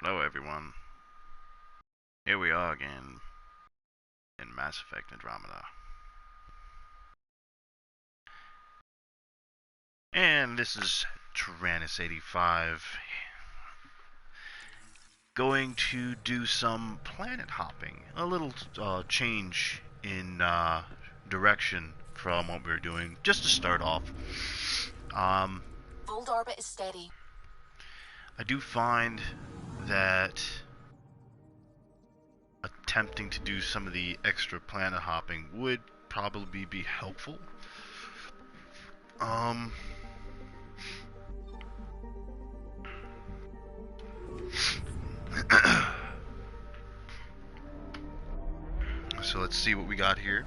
Hello everyone, here we are again in Mass Effect Andromeda. And this is Tyrannus85 going to do some planet hopping. A little change in direction from what we were doing, just to start off. Fold orbit is steady. I do find that attempting to do some of the extra planet hopping would probably be helpful. So let's see what we got here.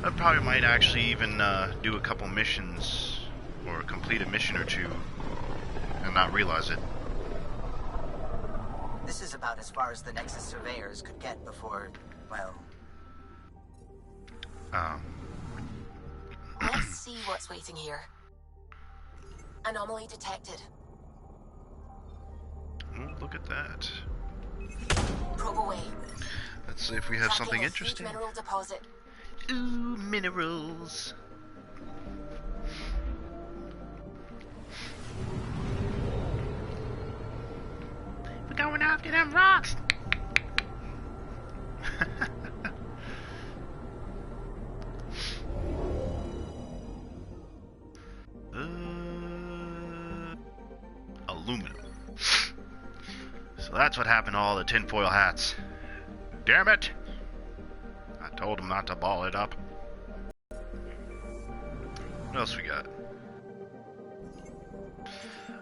I probably might actually even do a couple missions or complete a mission or two and not realize it. This is about as far as the Nexus surveyors could get before, well... Let's see what's waiting here. Anomaly detected. Oh, look at that. Probe away. Let's see if we have Tracking something a interesting. huge mineral deposit. Ooh, minerals. We're going after them rocks. Aluminum. So that's what happened to all the tinfoil hats. Damn it! I told them not to ball it up. What else we got?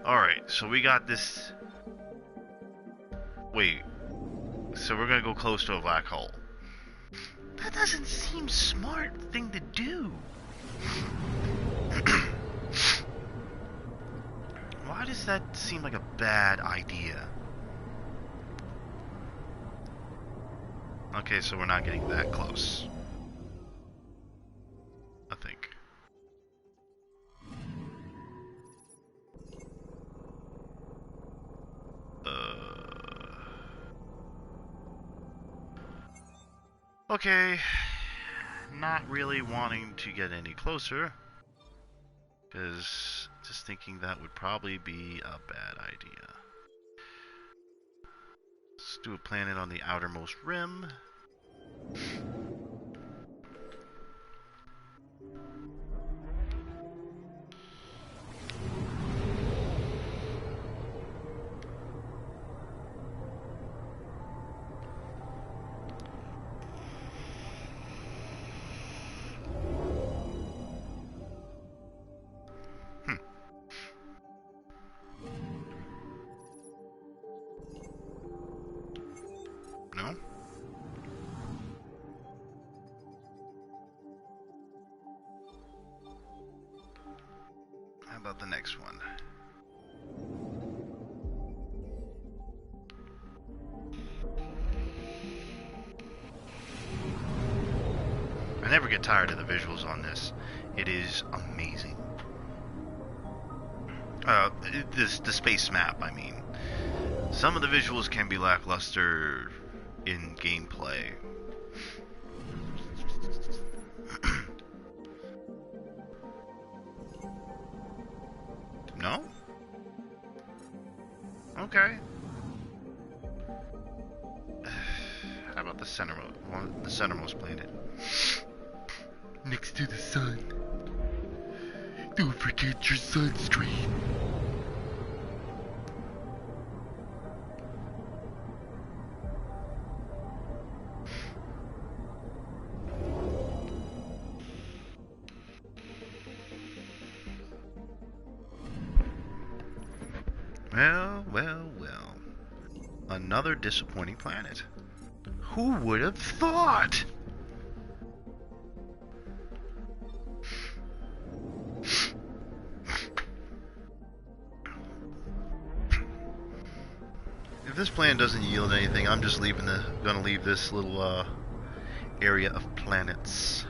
Alright, so we got this... Wait. So we're gonna go close to a black hole. That doesn't seem smart thing to do. Why does that seem like a bad idea? Okay, so we're not getting that close. I think. Okay. Not really wanting to get any closer. Because just thinking that would probably be a bad idea. Let's do a planet on the outermost rim. No? How about the next one? I never get tired of the visuals on this. It is amazing. The space map, I mean. Some of the visuals can be lackluster in gameplay. No? Okay. How about the centermost planet? Next to the sun. Don't forget your sunscreen. Well. Another disappointing planet. Who would have thought? If this plan doesn't yield anything, I'm just gonna leave this little area of planets.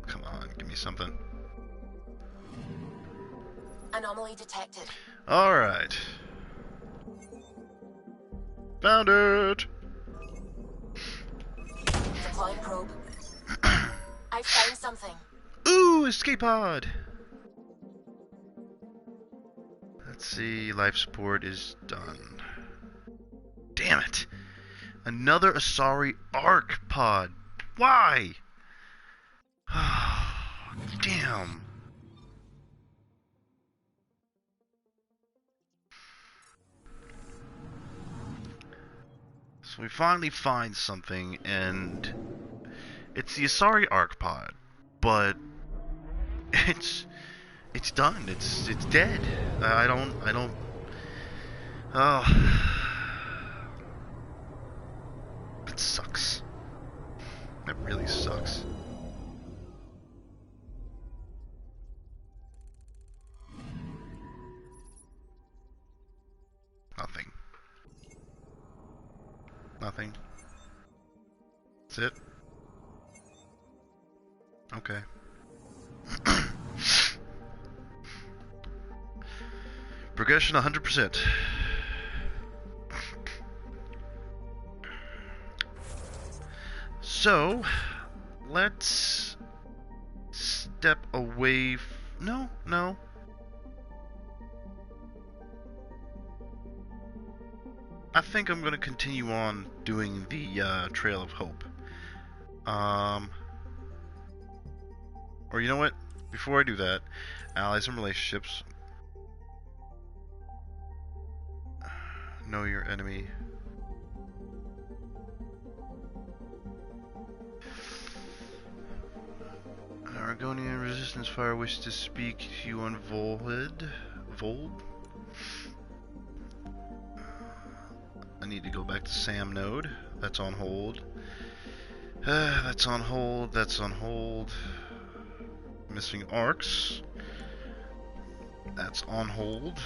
Come on, give me something. Anomaly detected. Alright. Found it! Deploying probe. I found something. Ooh, escape pod! Let's see, life support is done. Damn it! Another Asari Arc pod. Why? Damn. So we finally find something, and it's the Asari Arc pod, but it's done. It's dead. I don't. Oh, it sucks. That really sucks. Nothing. Nothing. That's it. Okay. Progression 100%. So, let's step away. No. I think I'm going to continue on doing the Trail of Hope. Or you know what? Before I do that, allies and relationships. Know your enemy. Argonian resistance fire wish to speak to you on Voled. I need to go back to Sam node. That's on hold. That's on hold. That's on hold. Missing arcs. That's on hold.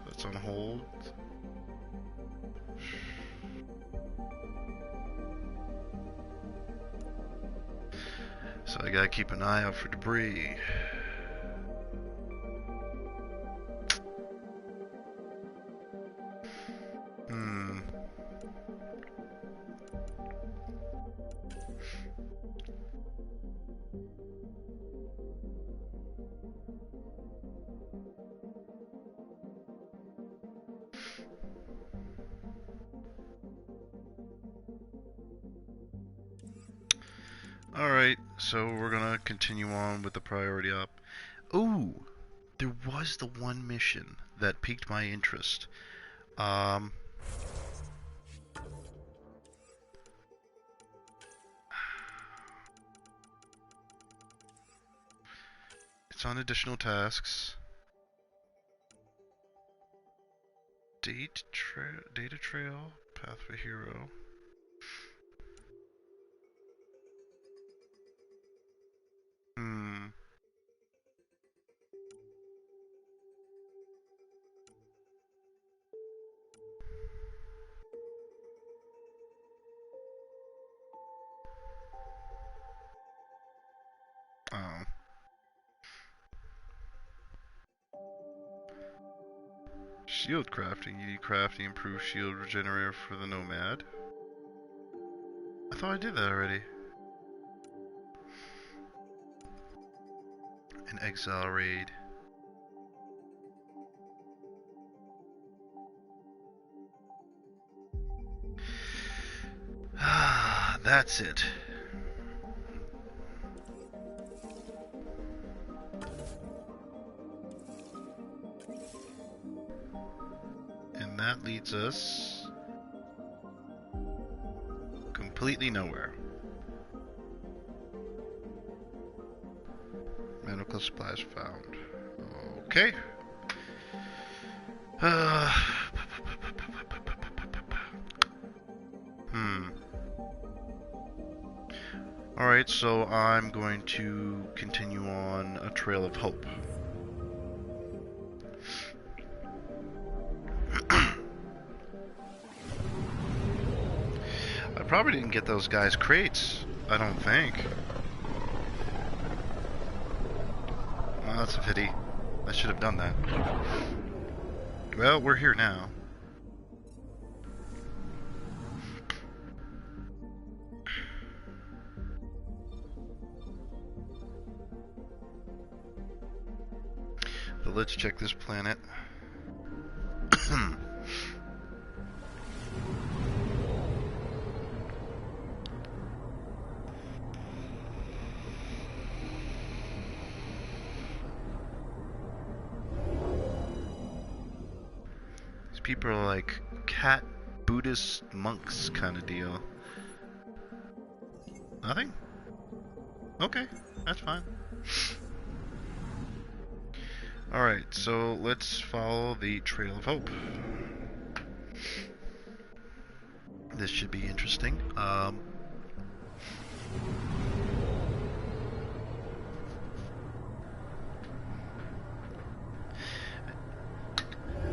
That's on hold. So I gotta keep an eye out for debris. Alright, so we're gonna continue on with the priority up. Ooh, there was the one mission that piqued my interest. It's on additional tasks. Data trail, pathway hero. Oh. Shield crafting. You need crafting, improved shield regenerator for the Nomad. I thought I did that already. An exile raid. Ah, that's it. And that leads us completely nowhere. Medical supplies found. Okay. Alright, so I'm going to continue on a Trail of Hope. I probably didn't get those guys' crates, I don't think. Oh, that's a pity. I should have done that. Well, we're here now. So let's check this planet. These people are like cat Buddhist monks kind of deal. Nothing? Okay, that's fine. Alright, so let's follow the Trail of Hope. This should be interesting.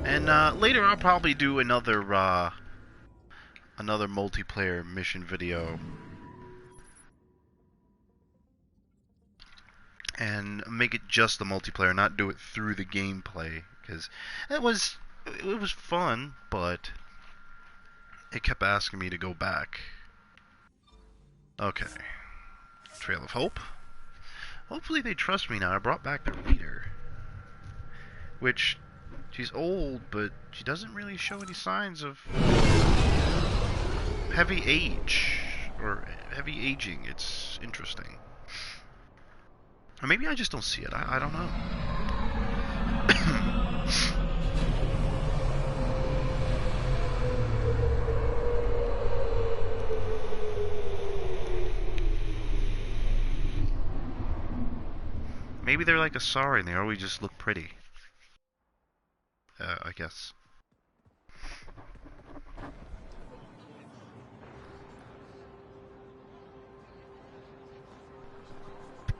And later I'll probably do another multiplayer mission video. And make it just the multiplayer, not do it through the gameplay, because it was fun, but it kept asking me to go back. Okay, Trail of Hope. Hopefully they trust me now. I brought back the leader, which she's old, but she doesn't really show any signs of heavy age or heavy aging. It's interesting. Or maybe I just don't see it. I don't know. Maybe they're like Asari and they always just look pretty. I guess.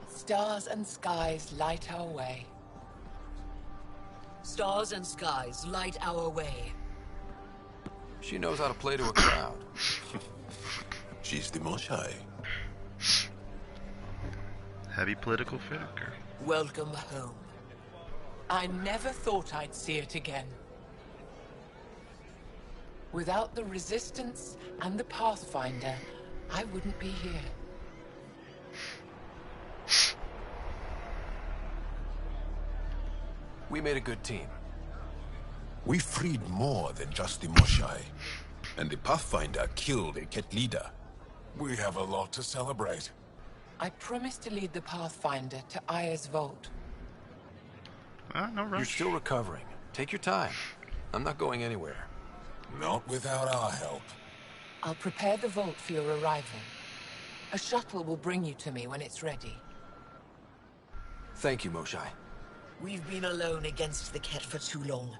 Stars and skies light our way. Stars and skies light our way. She knows how to play to a crowd. She's the Moshai. Heavy political figure. Welcome home. I never thought I'd see it again. Without the Resistance and the Pathfinder, I wouldn't be here. We made a good team. We freed more than just the Moshai. And the Pathfinder killed a Ket leader. We have a lot to celebrate. I promised to lead the Pathfinder to Aya's vault. No rush. You're still recovering. Take your time. I'm not going anywhere. Not without our help. I'll prepare the vault for your arrival. A shuttle will bring you to me when it's ready. Thank you, Moshai. We've been alone against the Ket for too long.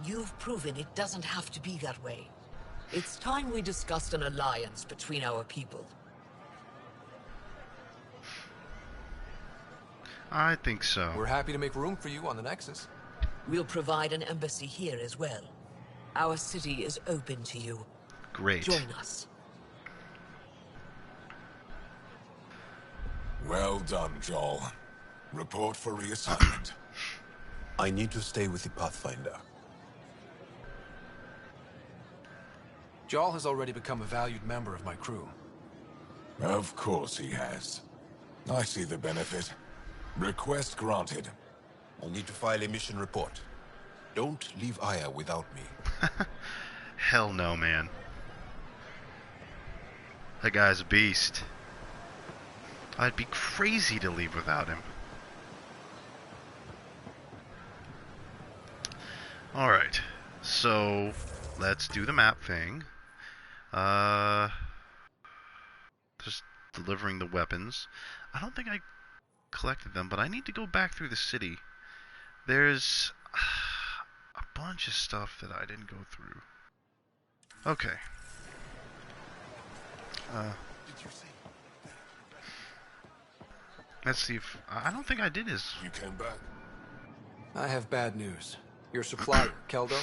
You've proven it doesn't have to be that way. It's time we discussed an alliance between our people. I think so. We're happy to make room for you on the Nexus. We'll provide an embassy here as well. Our city is open to you. Great. Join us. Well done, Joel. Report for reassignment. I need to stay with the Pathfinder. Jarl has already become a valued member of my crew. Of course he has. I see the benefit. Request granted. I'll need to file a mission report. Don't leave Aya without me. Hell no, man. That guy's a beast. I'd be crazy to leave without him. Alright, so let's do the map thing. Just delivering the weapons. I don't think I collected them, but I need to go back through the city. There's a bunch of stuff that I didn't go through. Okay. Let's see if... I don't think I did his... You came back? I have bad news. Your supplier, Keldo,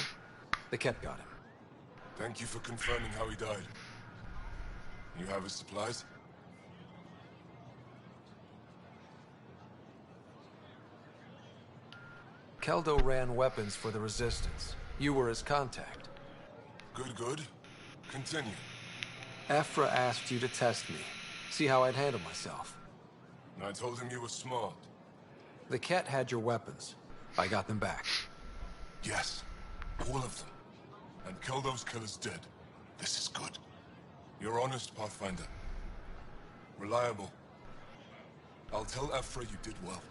the Ket got him. Thank you for confirming how he died. You have his supplies? Keldo ran weapons for the Resistance. You were his contact. Good, good. Continue. Ephra asked you to test me, see how I'd handle myself. I told him you were smart. The Ket had your weapons. I got them back. Yes, all of them. And Keldo's killer's dead. This is good. You're honest, Pathfinder. Reliable. I'll tell Ephra you did well.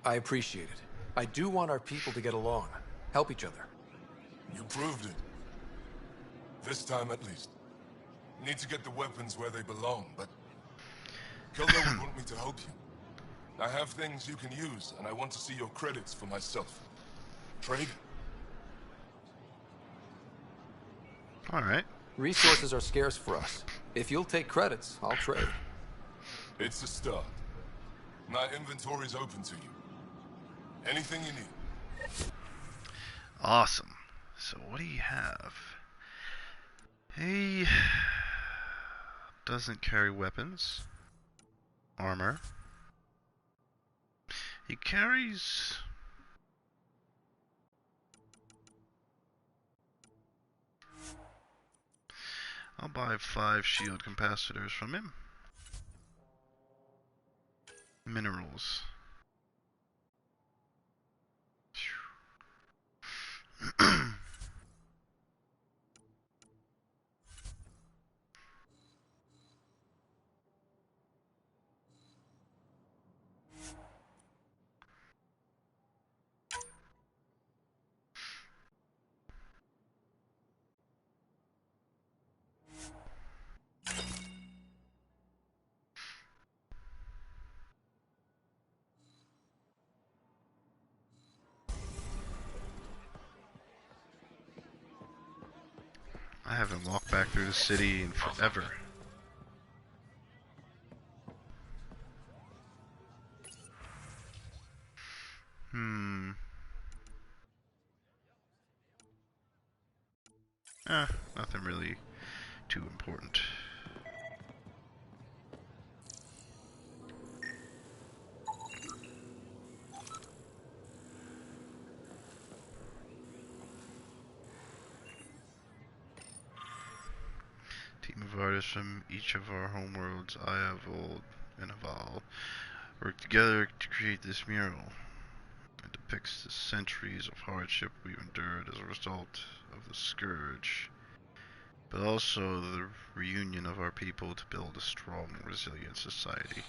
I appreciate it. I do want our people to get along, help each other. You proved it. This time at least. Need to get the weapons where they belong, but Keldo would want me to help you. I have things you can use, and I want to see your credits for myself. Trade? Alright. Resources are scarce for us. If you'll take credits, I'll trade. It's a start. My inventory's open to you. Anything you need. Awesome. So what do you have? He doesn't carry weapons. Armor. He carries... I'll buy 5 shield capacitors from him. Minerals. I haven't walked back through the city in forever. Nothing really too important. Team of artists from each of our homeworlds, Ayavold and Aval, work together to create this mural. It depicts the centuries of hardship we've endured as a result of the Scourge, but also the reunion of our people to build a strong, resilient society.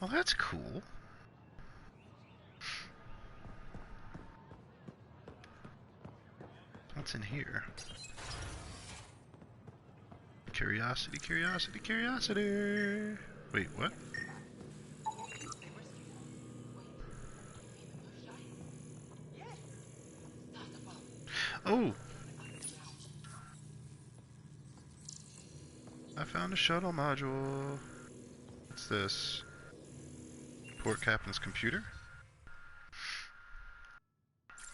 Well, that's cool. What's in here? Curiosity, curiosity, curiosity. Wait, what? Oh! I found a shuttle module. What's this? Port captain's computer.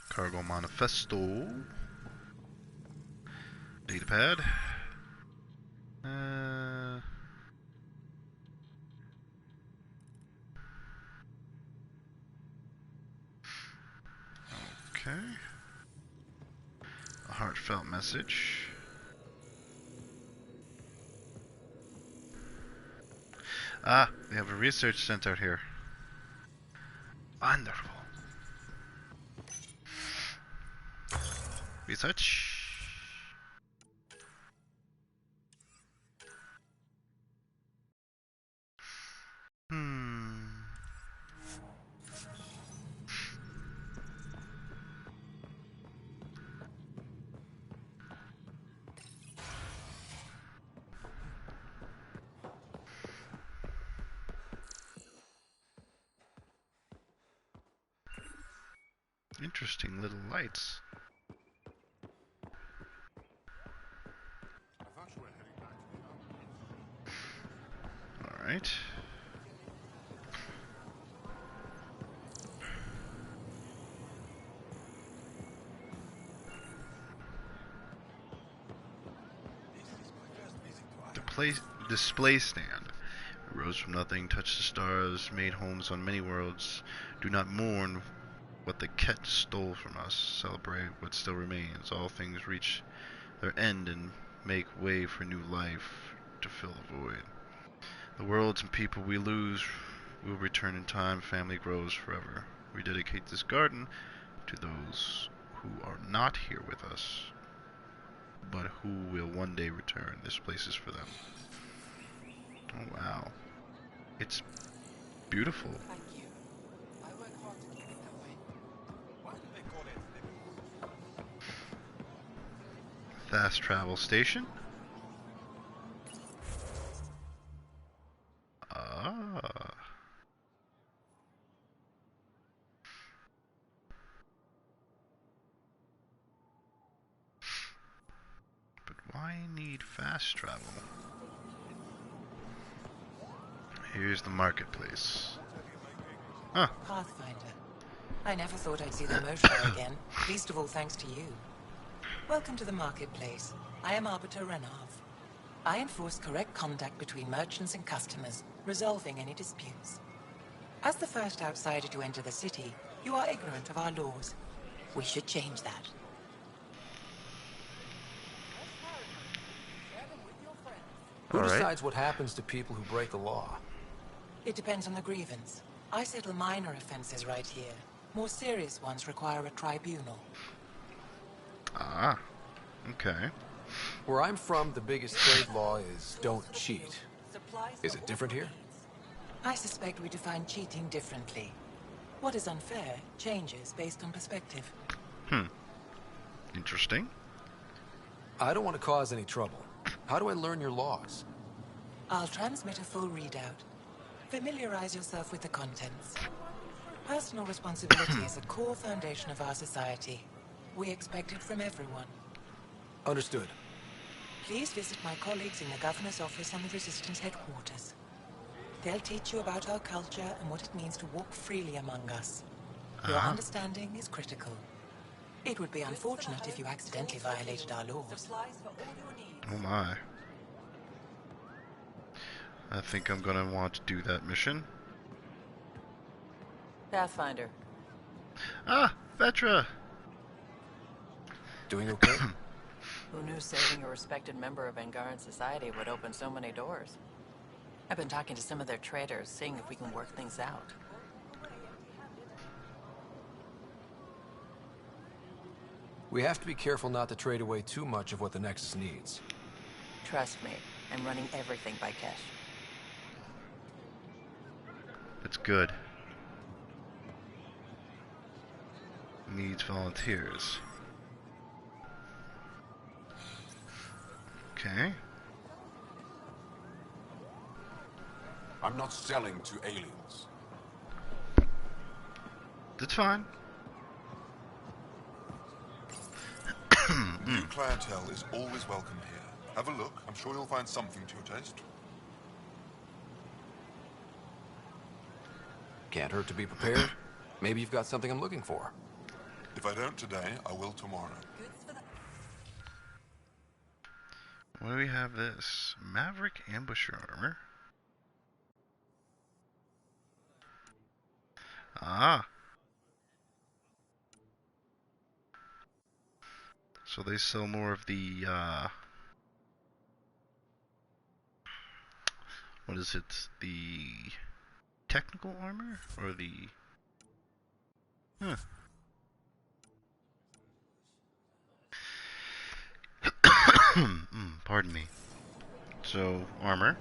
Cargo manifesto. Datapad. Okay. A heartfelt message. Ah, they have a research center here. Wonderful. Research. Interesting little lights. Alright. Display stand. rose from nothing, touched the stars, made homes on many worlds. Do not mourn what the Ket stole from us. Celebrate what still remains. All things reach their end and make way for new life to fill the void. The worlds and people we lose will return in time. Family grows forever. We dedicate this garden to those who are not here with us, but who will one day return. This place is for them. Oh wow. It's beautiful. Thank you. I work hard to keep it that way. Fast travel station. Ah. But why need fast travel? Here's the marketplace. Huh. Pathfinder. I never thought I'd see the Mosher again, least of all thanks to you. Welcome to the marketplace. I am Arbiter Renav. I enforce correct contact between merchants and customers, resolving any disputes. As the first outsider to enter the city, you are ignorant of our laws. We should change that. Who All right. decides what happens to people who break the law? It depends on the grievance. I settle minor offenses right here. More serious ones require a tribunal. Ah. Okay. Where I'm from, the biggest trade law is don't cheat. Is it different here? I suspect we define cheating differently. What is unfair changes based on perspective. Interesting. I don't want to cause any trouble. How do I learn your laws? I'll transmit a full readout. Familiarize yourself with the contents. Personal responsibility is a core foundation of our society. We expect it from everyone. Understood. Please visit my colleagues in the Governor's office on the Resistance headquarters. They'll teach you about our culture and what it means to walk freely among us. Your understanding is critical. It would be unfortunate if you accidentally violated our laws. Oh my. I think I'm gonna want to do that mission. Pathfinder. Ah, Vetra! Doing okay? Who knew saving a respected member of Angaran society would open so many doors? I've been talking to some of their traders, seeing if we can work things out. We have to be careful not to trade away too much of what the Nexus needs. Trust me, I'm running everything by cash. It's good. Needs volunteers. Okay. I'm not selling to aliens. That's fine. New clientele is always welcome here. Have a look. I'm sure you'll find something to your taste. Can't hurt to be prepared. Maybe you've got something I'm looking for. If I don't today, I will tomorrow. What do we have this? Maverick Ambusher armor. Ah. So they sell more of the, what is it? The technical armor? Or the... Huh. Pardon me. So, armor.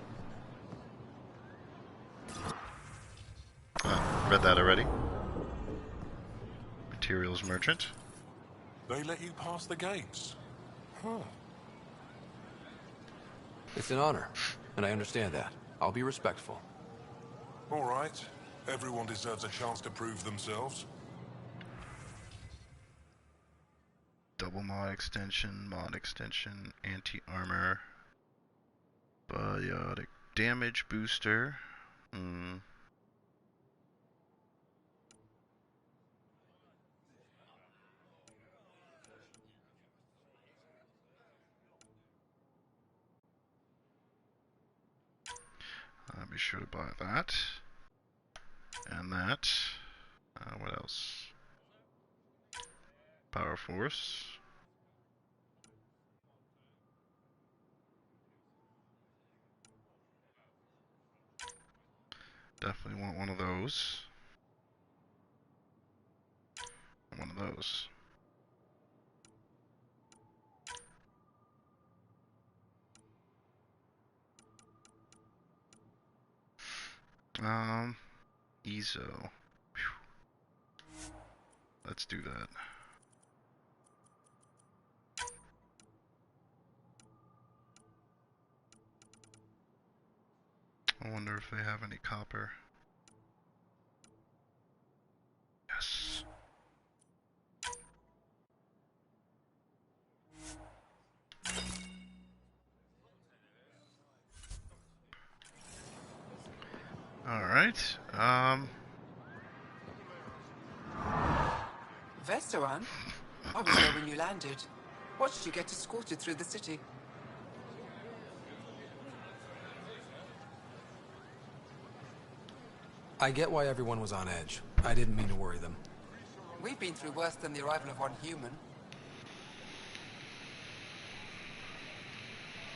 Read that already. Materials merchant. They let you pass the gates. Huh. It's an honor, and I understand that. I'll be respectful. All right. Everyone deserves a chance to prove themselves. Double mod extension, anti-armor, biotic damage booster. be sure to buy that. And that. What else? Power Force. Definitely want one of those. One of those. ESO. Whew. Let's do that. I wonder if they have any copper. Yes. Alright, Vestaran? I was there when you landed. Watched you get escorted through the city. I get why everyone was on edge. I didn't mean to worry them. We've been through worse than the arrival of one human.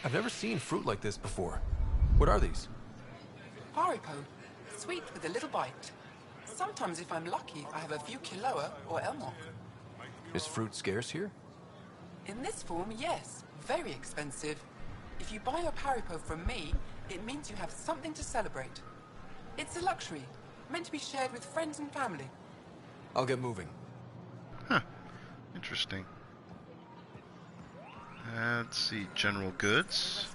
I've never seen fruit like this before. What are these? Haripo. Sweet with a little bite. Sometimes if I'm lucky, I have a few Kiloa or Elmok. Is fruit scarce here? In this form, yes. Very expensive. If you buy a Haripo from me, it means you have something to celebrate. It's a luxury, meant to be shared with friends and family. I'll get moving. Huh. Interesting. Let's see, general goods.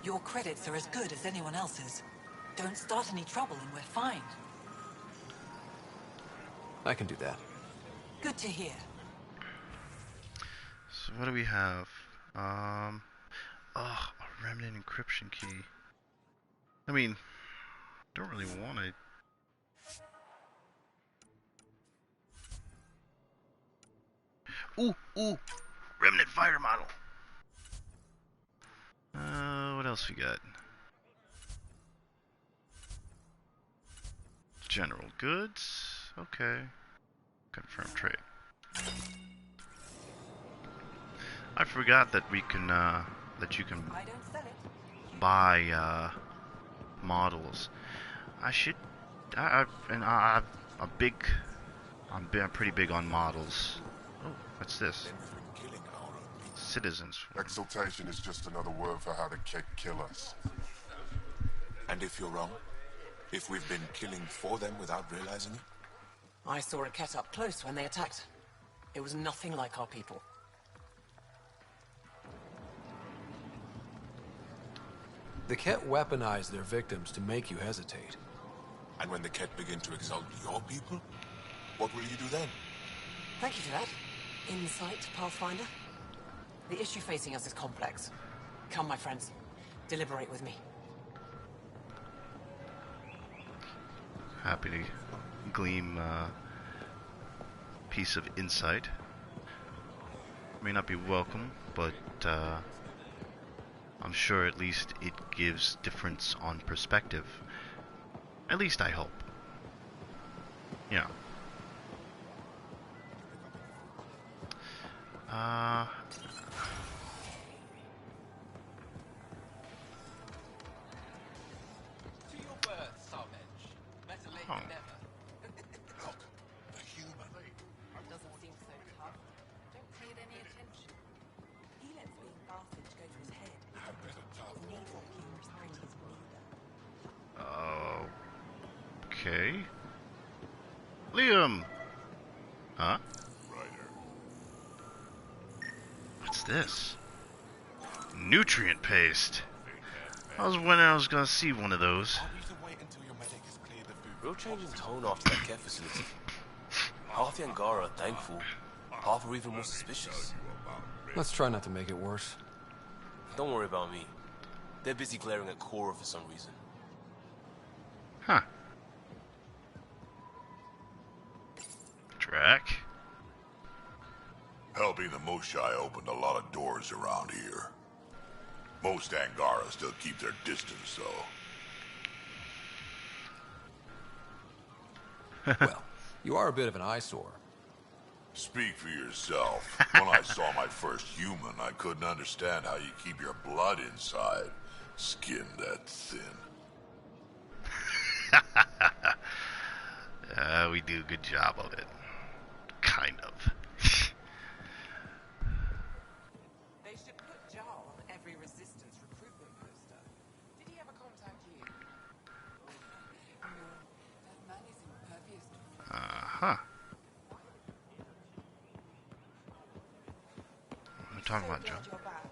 Your credits are as good as anyone else's. Don't start any trouble and we're fine. I can do that. Good to hear. So what do we have? A remnant encryption key. I mean, don't really want it. Ooh, remnant fighter model. What else we got? General goods. Okay. Confirm trade. I forgot that we can, that you can buy, models. I'm pretty big on models. Oh, what's this? Citizens. Exaltation is just another word for how the Kett kill us. And if you're wrong? If we've been killing for them without realizing it? I saw a Kett up close when they attacked. It was nothing like our people. The Kett weaponize their victims to make you hesitate. And when the Kett begin to exalt your people, what will you do then? Thank you for that. Insight, Pathfinder. The issue facing us is complex. Come, my friends. Deliberate with me. Happy to glean piece of insight. May not be welcome, but I'm sure at least it gives difference on perspective. At least I hope. Yeah. Okay. Liam! Huh? What's this? Nutrient paste. I was wondering I was gonna see one of those. Real change in tone after that care facility. Half the Angara are thankful, half are even more suspicious. Let's try not to make it worse. Don't worry about me. They're busy glaring at Cora for some reason. Huh. Track. Helping the Moshai opened a lot of doors around here. Most Angara still keep their distance, though. Well, you are a bit of an eyesore. Speak for yourself. When I saw my first human, I couldn't understand how you keep your blood inside. Skin that thin. We do a good job of it. Kind of. They should put Jarl on every resistance recruitment poster. Did he ever contact you? No, that man is impervious to... Uh-huh. What are you talking about, Joe? You're back.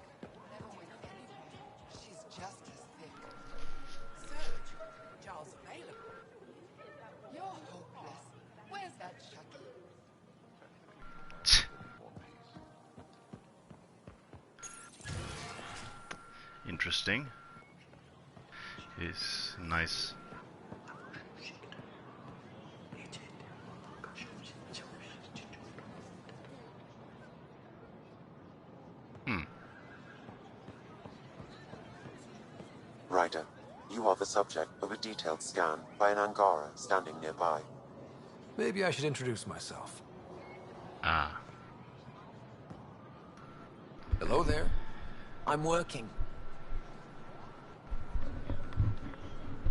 Never went anywhere. She's just as thick. Surge, Jarl's available. You're hopeless. Where's that Chucky? Interesting. It's nice. Ryder, you are the subject of a detailed scan by an Angara standing nearby. Maybe I should introduce myself. Ah. Hello there. I'm working.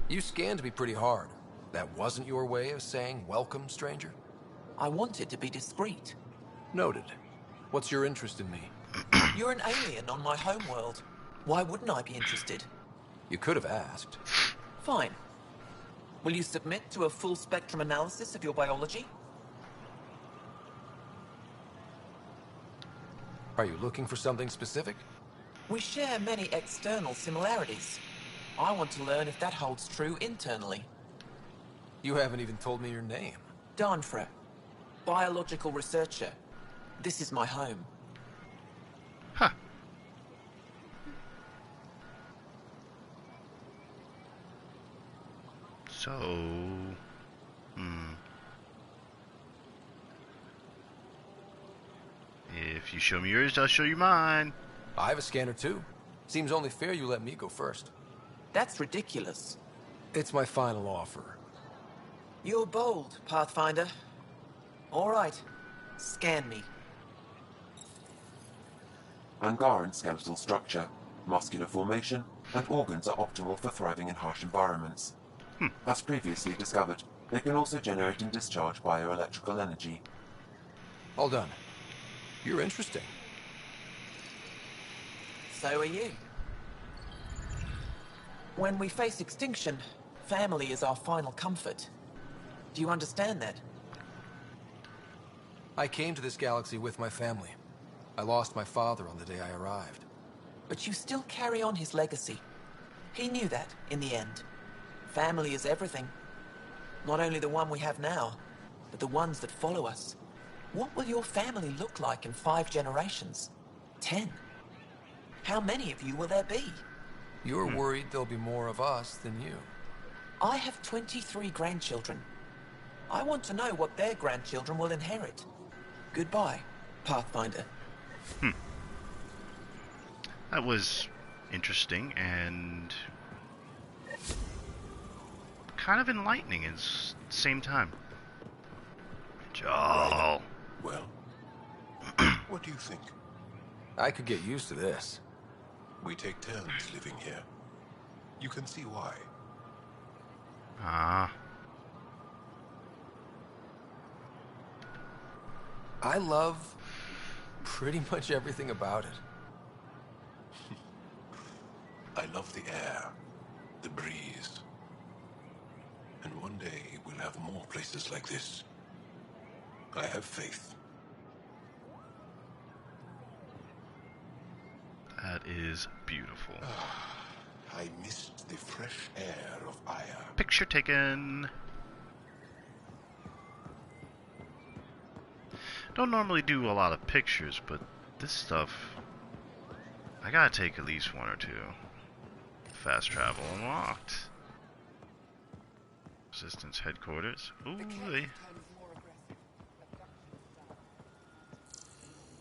You scanned me pretty hard. That wasn't your way of saying welcome, stranger? I wanted to be discreet. Noted. What's your interest in me? You're an alien on my homeworld. Why wouldn't I be interested? You could have asked. Fine. Will you submit to a full spectrum analysis of your biology? Are you looking for something specific? We share many external similarities. I want to learn if that holds true internally. You haven't even told me your name. Darnfra, biological researcher. This is my home. Huh. So, if you show me yours, I'll show you mine. I have a scanner too. Seems only fair you let me go first. That's ridiculous. It's my final offer. You're bold, Pathfinder. All right. Scan me. Angaran skeletal structure, muscular formation, and organs are optimal for thriving in harsh environments. As previously discovered, they can also generate and discharge bioelectrical energy. All done. You're interesting. So are you. When we face extinction, family is our final comfort. Do you understand that? I came to this galaxy with my family. I lost my father on the day I arrived. But you still carry on his legacy. He knew that, in the end. Family is everything. Not only the one we have now, but the ones that follow us. What will your family look like in 5 generations? 10? How many of you will there be? You're worried there'll be more of us than you. I have 23 grandchildren. I want to know what their grandchildren will inherit. Goodbye, Pathfinder. That was interesting and kind of enlightening at the same time. Joel. Well, what do you think? I could get used to this. We take turns living here. You can see why. Ah. I love pretty much everything about it. I love the air, the breeze. And one day we'll have more places like this. I have faith. That is beautiful. I missed the fresh air of Aya. Picture taken. Don't normally do a lot of pictures, but this stuff, I gotta take at least 1 or 2. Fast travel unlocked. Resistance headquarters. Ooh,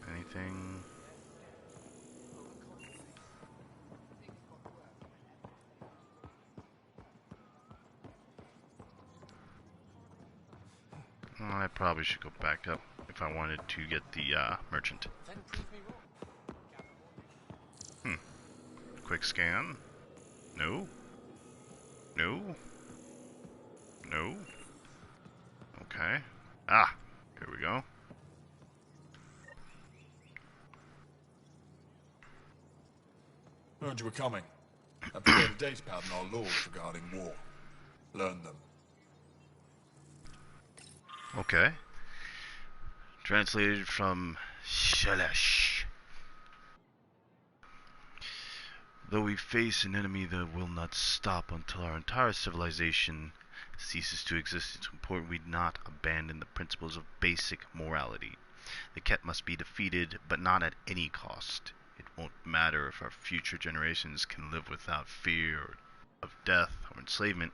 anything? I probably should go back up if I wanted to get the merchant. Quick scan. No. No. No. Okay. Ah, here we go. Heard you were coming. I prepared a datapad on our laws regarding war. Learn them. Okay. Translated from Shalesh. Though we face an enemy that will not stop until our entire civilization ceases to exist, it's important we not abandon the principles of basic morality. The Ket must be defeated, but not at any cost. It won't matter if our future generations can live without fear of death or enslavement,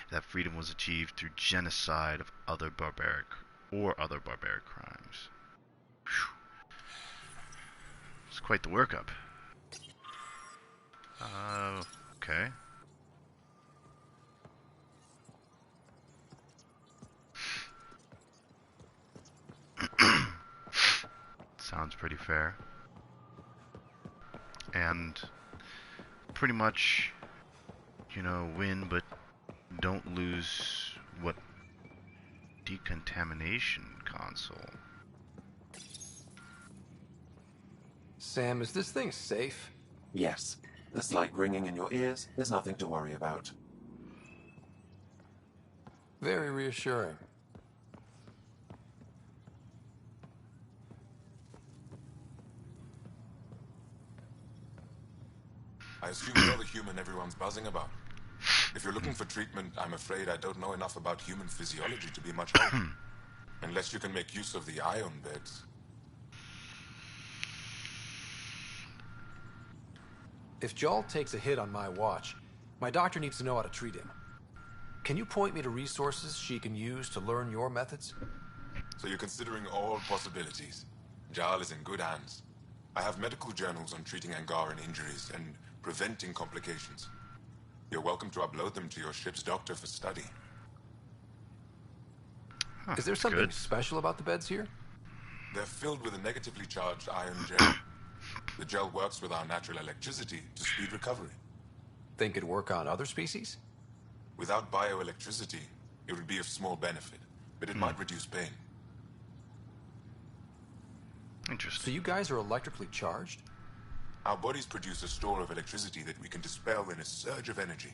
if that freedom was achieved through genocide of other barbaric crimes. Whew. It's quite the workup. Okay. Sounds pretty fair. And pretty much, you know, win, but don't lose what? Decontamination console. Sam, is this thing safe? Yes. The slight ringing in your ears is nothing to worry about. Very reassuring. I assume you're the human everyone's buzzing about. If you're looking for treatment, I'm afraid I don't know enough about human physiology to be much help. Unless you can make use of the ion beds. If Jarl takes a hit on my watch, my doctor needs to know how to treat him. Can you point me to resources she can use to learn your methods? So you're considering all possibilities. Jarl is in good hands. I have medical journals on treating Angaran injuries and preventing complications. You're welcome to upload them to your ship's doctor for study. Is there something special about the beds here? They're filled with a negatively charged ion gel. The gel works with our natural electricity to speed recovery. Think it'd work on other species? Without bioelectricity, it would be of small benefit, but it might reduce pain. Interesting. So you guys are electrically charged? Our bodies produce a store of electricity that we can dispel in a surge of energy.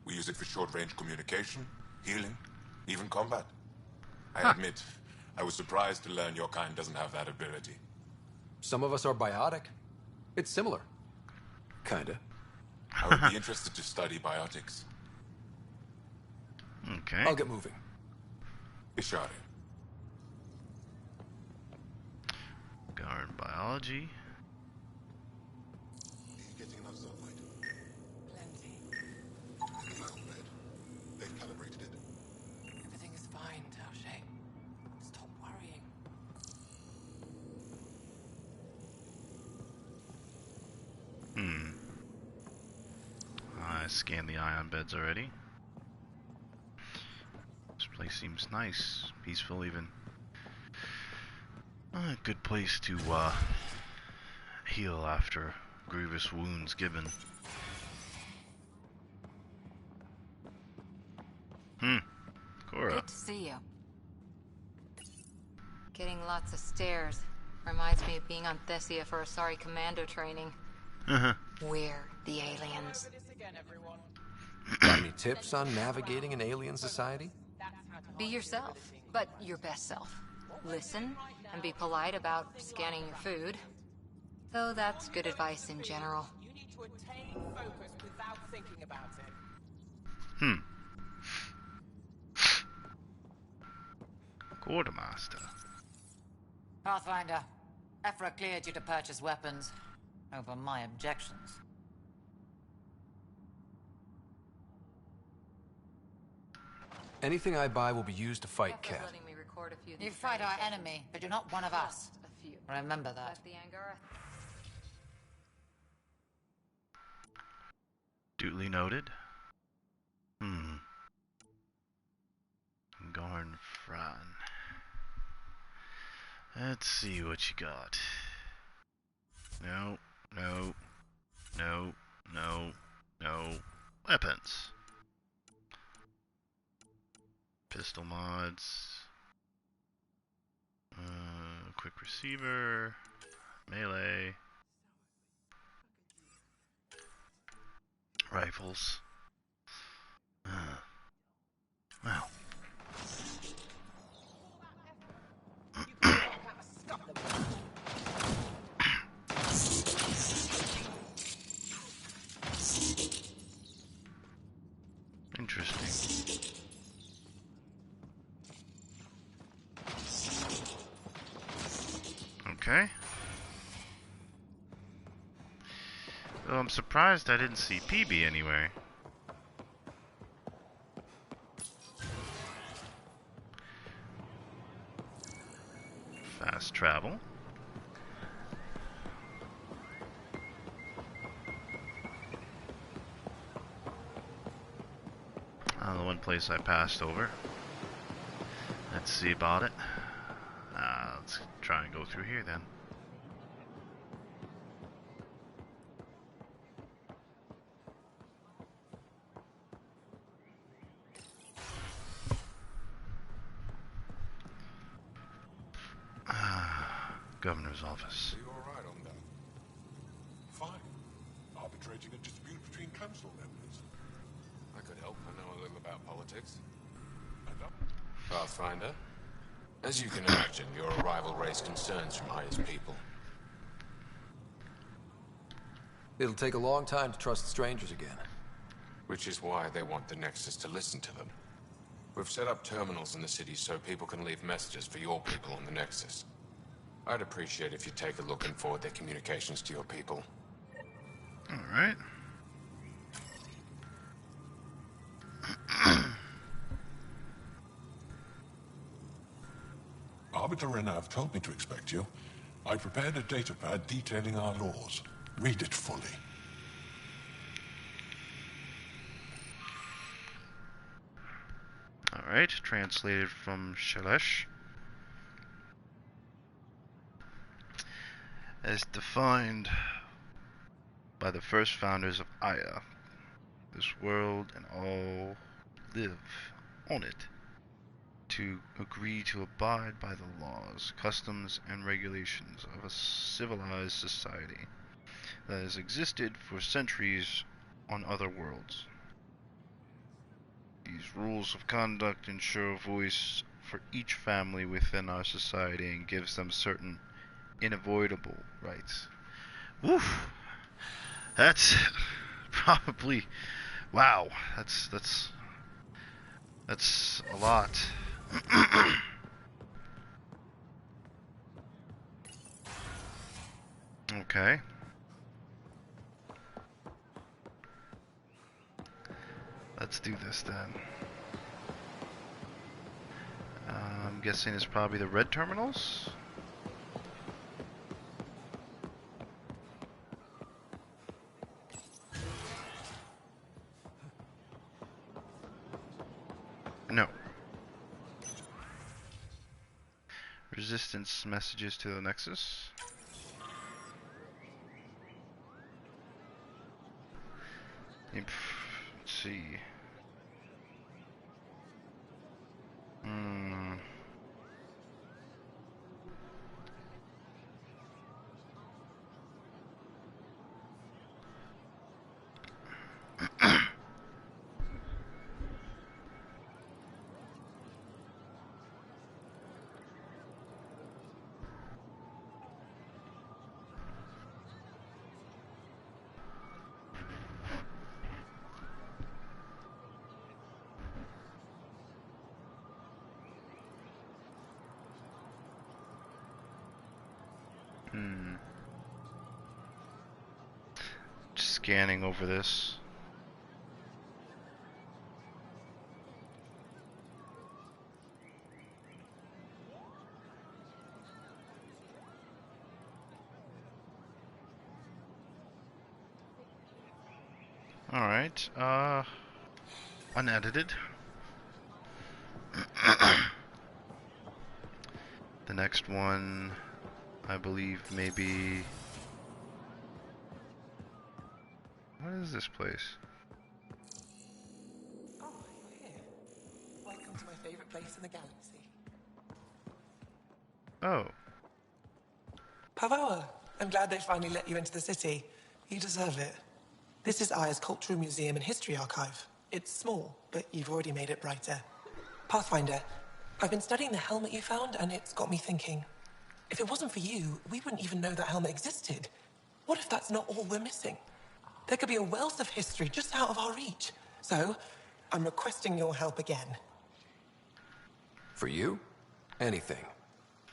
We use it for short-range communication, healing, even combat. I admit, I was surprised to learn your kind doesn't have that ability. Some of us are biotic. It's similar. Kinda. I would be interested to study biotics. Okay. I'll get moving. Ishari. Guard biology. Are you getting enough sunlight? Plenty. Well read. They've calibrated it. Everything is fine, Taoshe. Stop worrying. I scanned the ion beds already. This place seems nice, peaceful even. A good place to heal after grievous wounds given. Cora. Good to see you. Getting lots of stares. Reminds me of being on Thessia for Asari commando training. We're the aliens. Got any tips on navigating an alien society? Be yourself, but your best self. Listen, and be polite about scanning your food. Though that's good advice in general. You need to attain focus without thinking about it. Quartermaster. Pathfinder, Ephra cleared you to purchase weapons over my objections. Anything I buy will be used to fight Cat. You fight our enemy, but you're not one of us. Remember that. Duly noted. Gorn Fran. Let's see what you got. No, no, no, no, no. Weapons. Pistol mods. Quick receiver. Melee. Rifles. Wow. Interesting. Okay. Well, I'm surprised I didn't see PB anywhere. Fast travel. The one place I passed over. Let's see about it. Let's try and go through here then. Governor's office. Are you alright on that? Fine. Arbitrating a dispute between council members. I could help. I know a little about politics. Pathfinder, as you can imagine, your arrival raised concerns from Aya's people. It'll take a long time to trust strangers again. Which is why they want the Nexus to listen to them. We've set up terminals in the city so people can leave messages for your people on the Nexus. I'd appreciate if you take a look and forward their communications to your people. Alright. Arbiter Renav told me to expect you. I prepared a datapad detailing our laws. Read it fully. Alright, translated from Shalesh. As defined by the first founders of Aya, this world and all live on it, to agree to abide by the laws, customs, and regulations of a civilized society that has existed for centuries on other worlds. These rules of conduct ensure a voice for each family within our society and gives them certain unavoidable rights. Woof! That's probably, wow, that's a lot. Okay. Let's do this then. I'm guessing it's probably the red terminals? No. Resistance messages to the Nexus. Let's see. Just scanning over this. Alright, unedited. The next one, I believe, maybe... What is this place? Oh, you're here. Welcome to my favorite place in the galaxy. Oh. Pavoa, I'm glad they finally let you into the city. You deserve it. This is Aya's Cultural Museum and History Archive. It's small, but you've already made it brighter. Pathfinder, I've been studying the helmet you found, and it's got me thinking. If it wasn't for you, we wouldn't even know that helmet existed. What if that's not all we're missing? There could be a wealth of history just out of our reach. So, I'm requesting your help again. For you? Anything.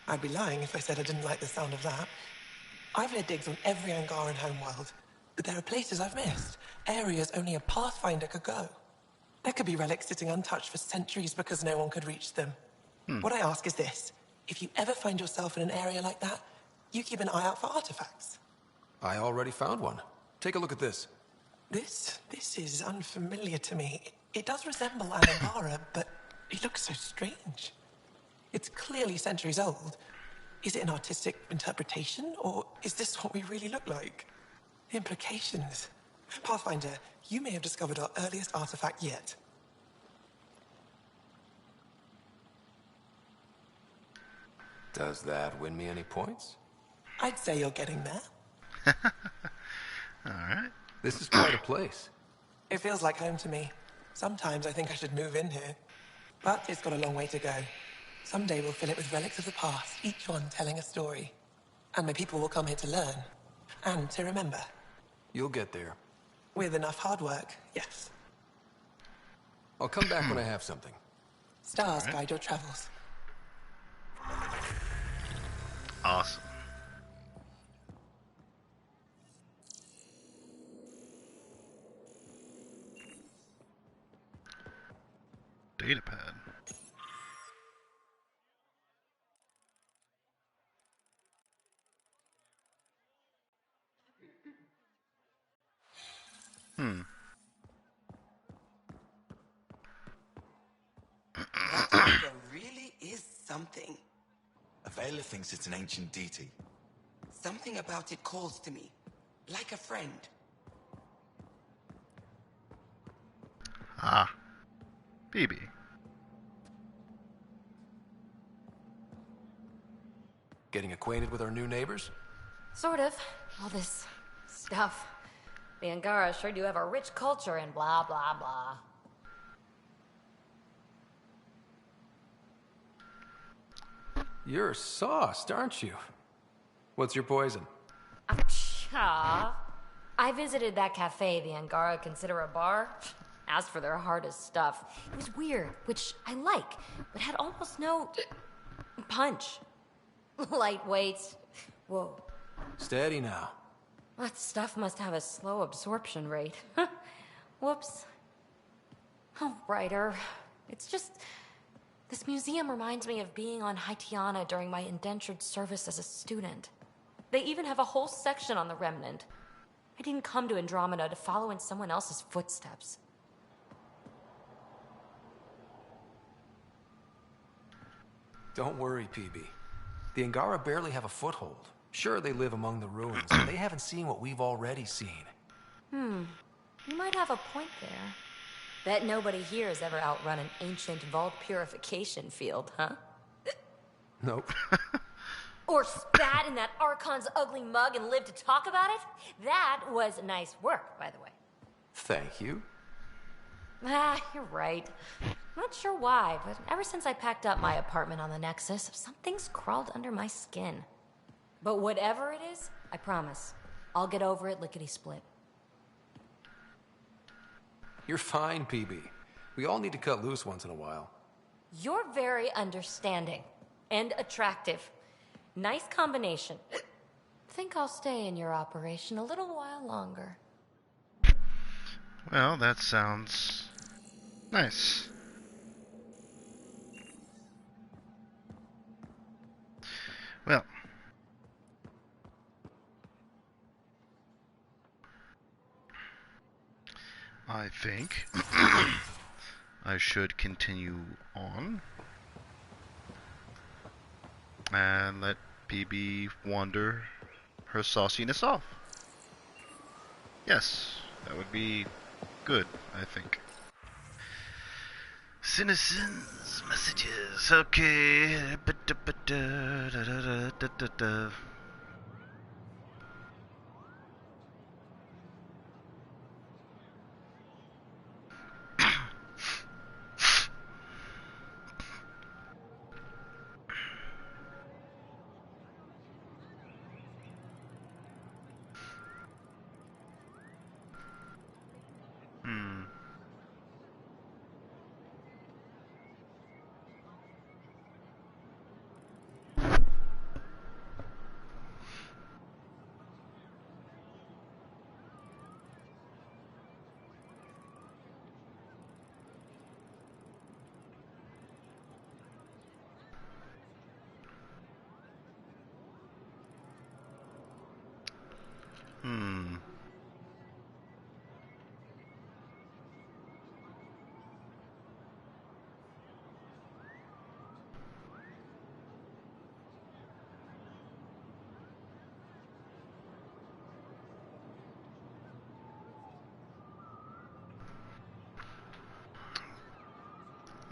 I'd be lying if I said I didn't like the sound of that. I've led digs on every Angaran homeworld, but there are places I've missed, areas only a Pathfinder could go. There could be relics sitting untouched for centuries because no one could reach them. What I ask is this. If you ever find yourself in an area like that, you keep an eye out for artifacts. I already found one. Take a look at this. This is unfamiliar to me. It does resemble Anambara, but it looks so strange. It's clearly centuries old. Is it an artistic interpretation, or is this what we really look like? The implications. Pathfinder, you may have discovered our earliest artifact yet. Does that win me any points? I'd say you're getting there. Alright. This is quite a place. It feels like home to me. Sometimes I think I should move in here. But it's got a long way to go. Someday we'll fill it with relics of the past, each one telling a story. And my people will come here to learn. And to remember. You'll get there. With enough hard work, yes. I'll come back when I have something. Stars guide your travels. Awesome. Datapad. That logo really is something. Avela thinks it's an ancient deity. Something about it calls to me, like a friend. Ah. BB. Getting acquainted with our new neighbors? Sort of. All this stuff. The Angara sure do have a rich culture and blah, blah, blah. You're sauced, aren't you? What's your poison? Aw. I visited that cafe the Angara consider a bar. Asked for their hardest stuff. It was weird, which I like, but had almost no punch. Lightweight. Whoa. Steady now. That stuff must have a slow absorption rate. Whoops. Oh, Ryder. It's just... This museum reminds me of being on Haitiana during my indentured service as a student. They even have a whole section on the Remnant. I didn't come to Andromeda to follow in someone else's footsteps. Don't worry, PB. The Angara barely have a foothold. Sure, they live among the ruins, but they haven't seen what we've already seen. You might have a point there. Bet nobody here has ever outrun an ancient vault purification field, huh? Nope. Or spat in that Archon's ugly mug and lived to talk about it? That was nice work, by the way. Thank you. Ah, you're right. Not sure why, but ever since I packed up my apartment on the Nexus, something's crawled under my skin. But whatever it is, I promise, I'll get over it lickety-split. You're fine, PB. We all need to cut loose once in a while. You're very understanding and attractive. Nice combination. Think I'll stay in your operation a little while longer. Well, that sounds nice. Well, I think I should continue on. And let PB wander her sauciness off. Yes, that would be good, I think. Citizens messages. Okay.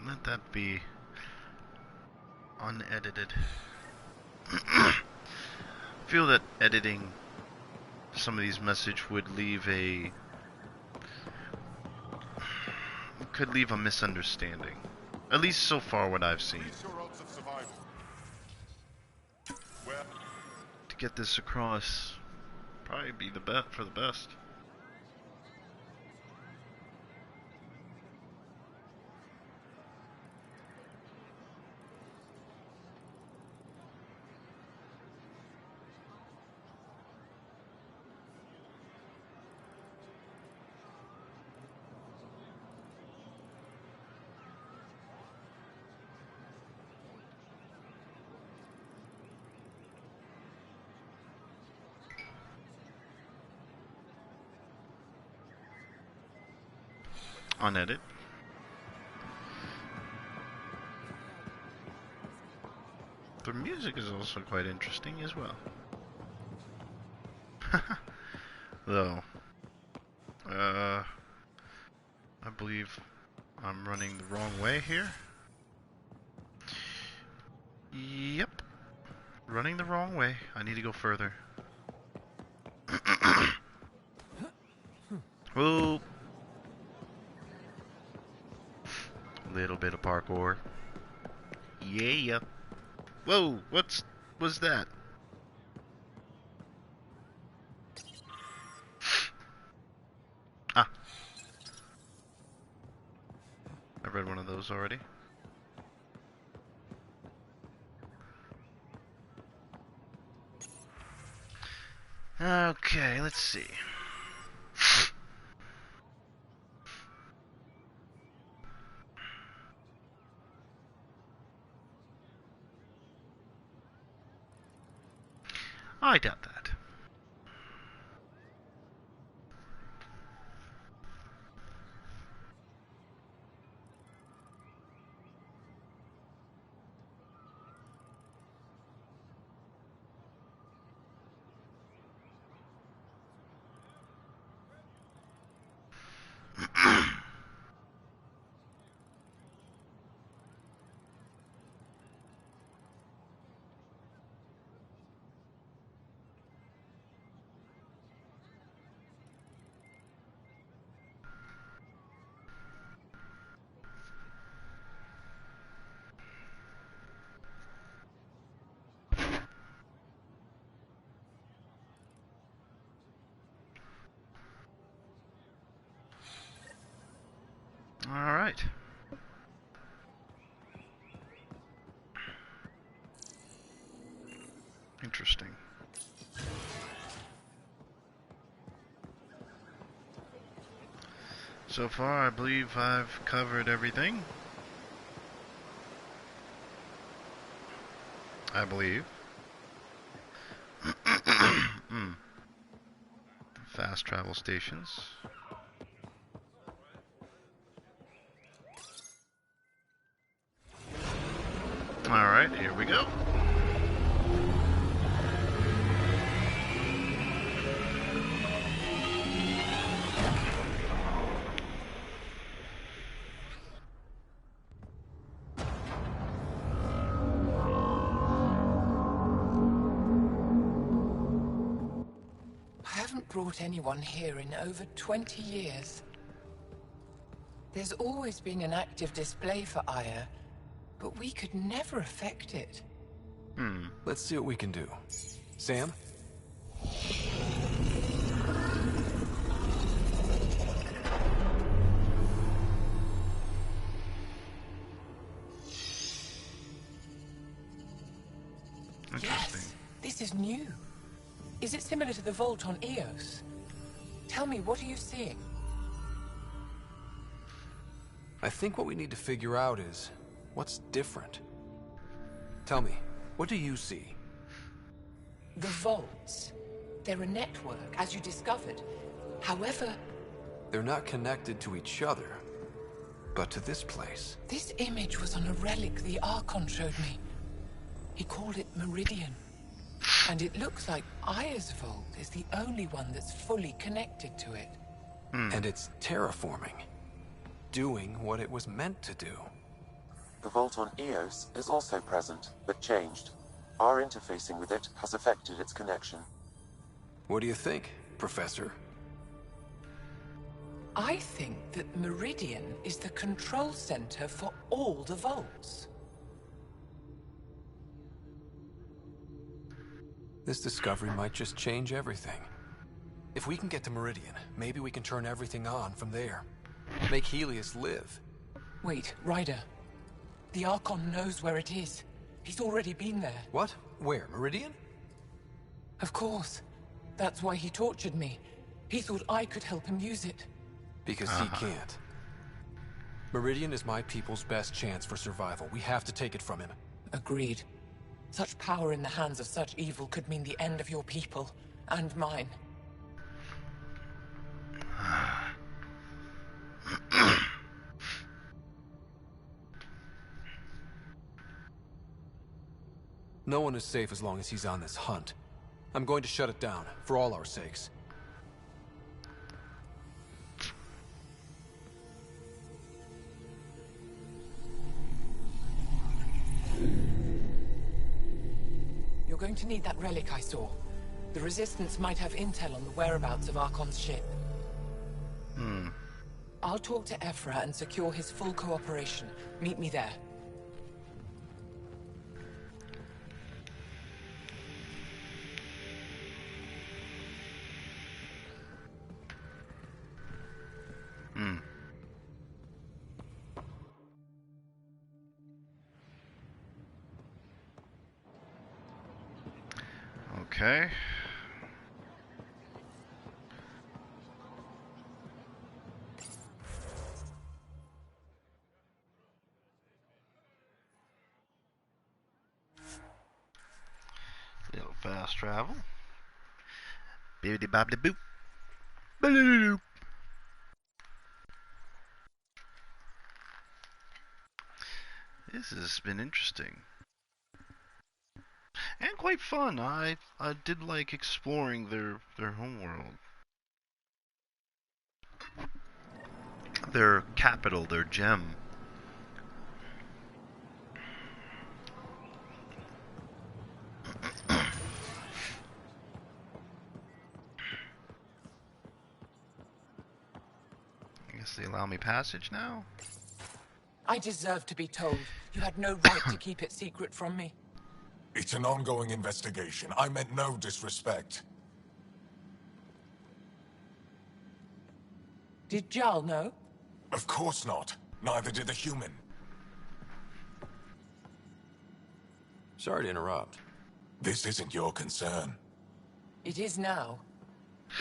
Let that be unedited. Feel that editing some of these messages would could leave a misunderstanding. At least so far what I've seen. To get this across, probably be the bet for the best. Unedit. The music is also quite interesting as well. Though, I believe I'm running the wrong way here. Yep. Running the wrong way. I need to go further. Whoa. Little bit of parkour. Yeah. Whoa, was that? Ah. I read one of those already. Okay, let's see. I doubt that. All right. Interesting. So far, I believe I've covered everything. I believe. Fast travel stations. Alright, here we go. haven't brought anyone here in over 20 years. There's always been an active display for Aya, but we could never affect it. Let's see what we can do. Sam? Yes, this is new. Is it similar to the vault on Eos? Tell me, what are you seeing? I think what we need to figure out is what's different. Tell me, what do you see? The vaults. They're a network, as you discovered. However, They're not connected to each other, but to this place. this image was on a relic the Archon showed me. He called it Meridian. And it looks like Aya's vault is the only one that's fully connected to it. And it's terraforming. Doing what it was meant to do. The vault on Eos is also present, but changed. Our interfacing with it has affected its connection. What do you think, Professor? I think that Meridian is the control center for all the vaults. This discovery might just change everything. If we can get to Meridian, maybe we can turn everything on from there. Make Helios live. Wait, Ryder. The Archon knows where it is. He's already been there. What? Where? Meridian? Of course. That's why he tortured me. He thought I could help him use it. Because he can't. Meridian is my people's best chance for survival. We have to take it from him. Agreed. Such power in the hands of such evil could mean the end of your people, and mine. No one is safe as long as he's on this hunt. I'm going to shut it down, for all our sakes. You're going to need that relic I saw. The Resistance might have intel on the whereabouts of Archon's ship. I'll talk to Ephra and secure his full cooperation. Meet me there. Okay. Little fast travel. Bibbidi bobbidi boop. Boop. This has been interesting. And quite fun. I did like exploring their homeworld. Their capital, their gem. I guess they allow me passage now? I deserve to be told. You had no right to keep it secret from me. It's an ongoing investigation. I meant no disrespect. Did Jarl know? Of course not. Neither did the human. Sorry to interrupt. This isn't your concern. It is now.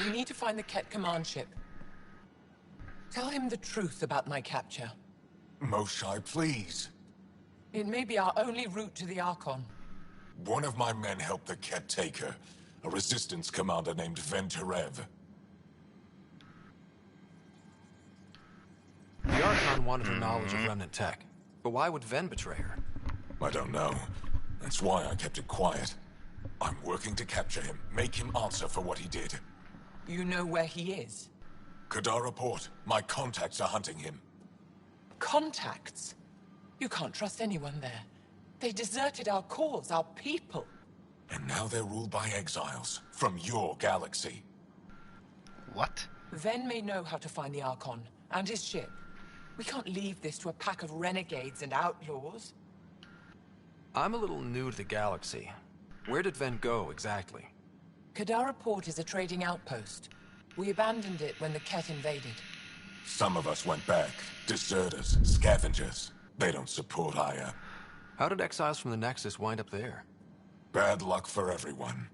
We need to find the Ket command ship. Tell him the truth about my capture. Moshai, please. It may be our only route to the Archon. One of my men helped the Ket taker, a resistance commander named Venturev. The Archon wanted her knowledge of remnant tech, but why would Ven betray her? I don't know. That's why I kept it quiet. I'm working to capture him, make him answer for what he did. You know where he is? Kadar Port. My contacts are hunting him. Contacts? You can't trust anyone there. They deserted our cause, our people. And now they're ruled by exiles from your galaxy. What? Ven may know how to find the Archon and his ship. We can't leave this to a pack of renegades and outlaws. I'm a little new to the galaxy. Where did Ven go, exactly? Kadara Port is a trading outpost. We abandoned it when the Ket invaded. Some of us went back. Deserters, scavengers. They don't support Aya. How did exiles from the Nexus wind up there? Bad luck for everyone.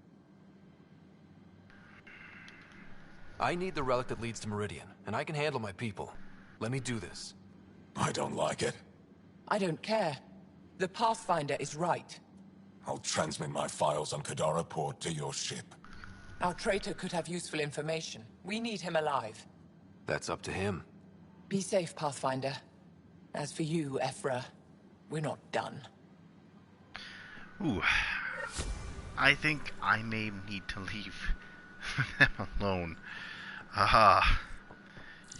I need the relic that leads to Meridian, and I can handle my people. Let me do this. I don't like it. I don't care. The Pathfinder is right. I'll transmit my files on Kadara Port to your ship. Our traitor could have useful information. We need him alive. That's up to him. Be safe, Pathfinder. As for you, Ephra, we're not done. Ooh. I think I may need to leave them alone. Aha.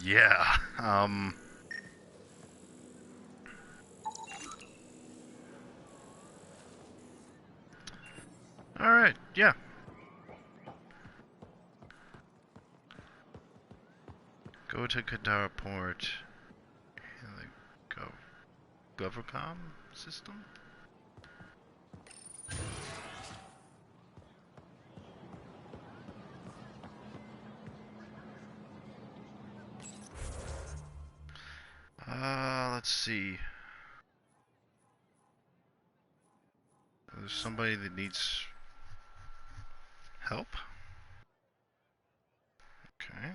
Yeah. Alright, yeah. Go to Kadara Port in the GovCom system? Let's see. There's somebody that needs help. Okay.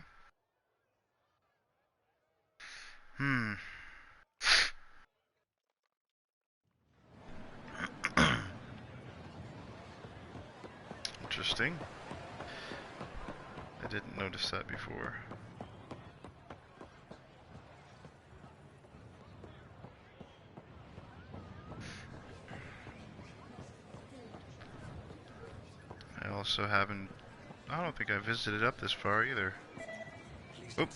Interesting. I didn't notice that before. I also haven't... I don't think I visited up this far either. Oop.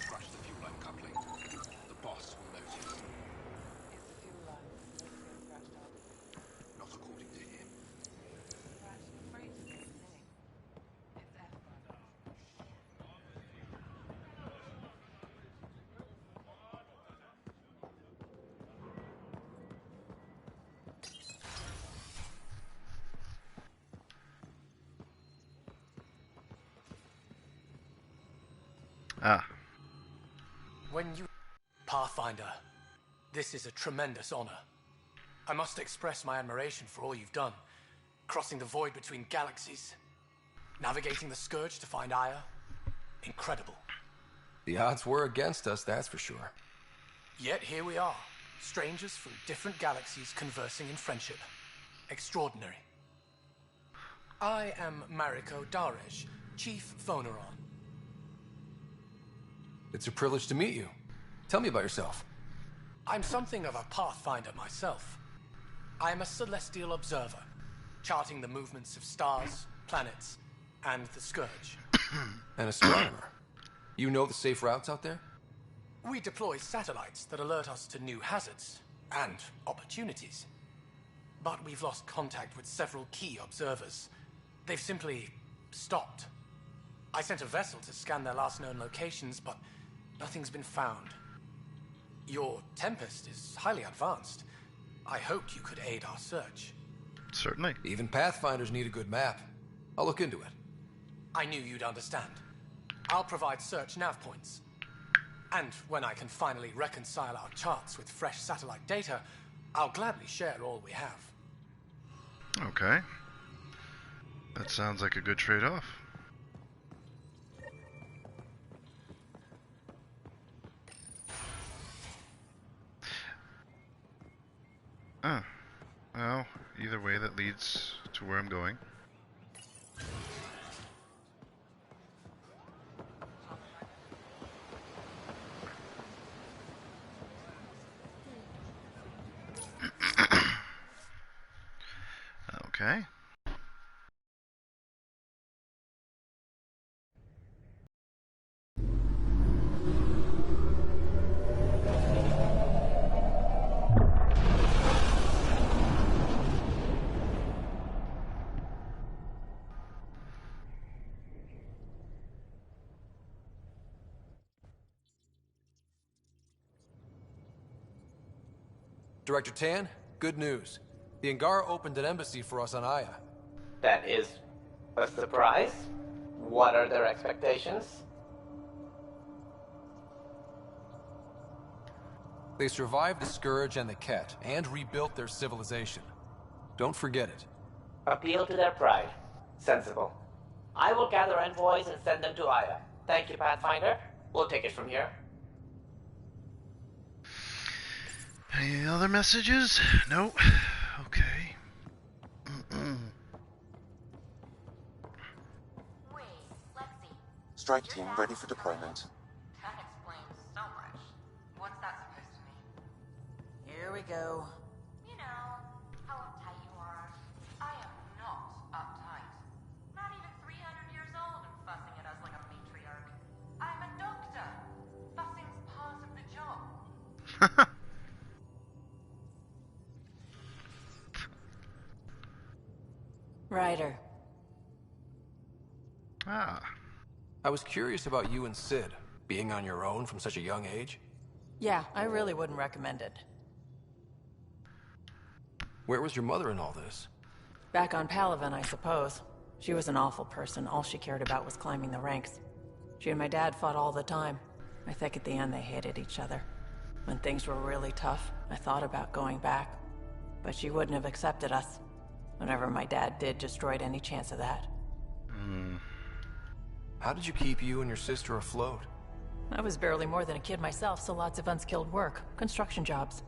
Ah. When you... Pathfinder, this is a tremendous honor. I must express my admiration for all you've done. Crossing the void between galaxies. Navigating the Scourge to find Aya. Incredible. The odds were against us, that's for sure. Yet here we are. Strangers from different galaxies conversing in friendship. Extraordinary. I am Mariko Darej, Chief Phoneron. It's a privilege to meet you. Tell me about yourself. I'm something of a pathfinder myself. I am a celestial observer, charting the movements of stars, planets, and the Scourge. An astronomer. You know the safe routes out there? We deploy satellites that alert us to new hazards and opportunities. But we've lost contact with several key observers. They've simply stopped. I sent a vessel to scan their last known locations, but nothing's been found. Your Tempest is highly advanced. I hoped you could aid our search. Certainly. Even Pathfinders need a good map. I'll look into it. I knew you'd understand. I'll provide search nav points. And when I can finally reconcile our charts with fresh satellite data, I'll gladly share all we have. Okay. That sounds like a good trade-off. Well, either way that leads to where I'm going. Okay. Director Tan, good news. The Angara opened an embassy for us on Aya. That is a surprise. What are their expectations? They survived the Scourge and the Ket, and rebuilt their civilization. Don't forget it. Appeal to their pride. Sensible. I will gather envoys and send them to Aya. Thank you, Pathfinder. We'll take it from here. Any other messages? No. Okay. Strike team ready for deployment. That explains so much. What's that supposed to mean? Here we go. You know, how uptight you are. I am not uptight. Not even 300 years old and fussing at us like a matriarch. I'm a doctor. Fussing's part of the job. Ryder. Ah. I was curious about you and Sid, being on your own from such a young age. Yeah, I really wouldn't recommend it. Where was your mother in all this? Back on Palaven, I suppose. She was an awful person. All she cared about was climbing the ranks. She and my dad fought all the time. I think at the end they hated each other. When things were really tough, I thought about going back. But she wouldn't have accepted us. Whatever my dad did destroyed any chance of that. How did you keep you and your sister afloat? I was barely more than a kid myself, so lots of unskilled work. Construction jobs.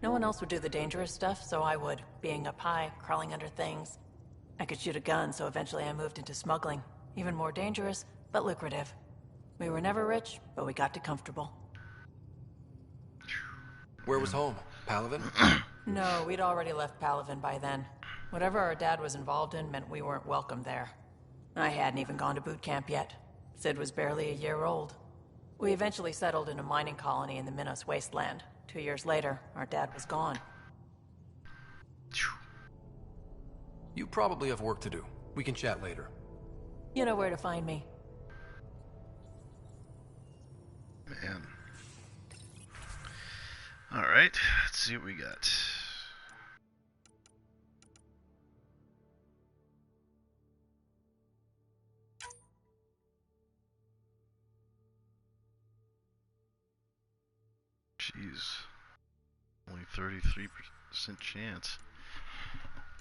No one else would do the dangerous stuff, so I would. Being up high, crawling under things. I could shoot a gun, so eventually I moved into smuggling. Even more dangerous, but lucrative. We were never rich, but we got too comfortable. Where was home? Palaven? No, we'd already left Palaven by then. Whatever our dad was involved in meant we weren't welcome there. I hadn't even gone to boot camp yet. Sid was barely a year old. We eventually settled in a mining colony in the Minos wasteland. 2 years later, our dad was gone. You probably have work to do. We can chat later. You know where to find me. Man. Alright, let's see what we got. Jeez. Only 33% chance.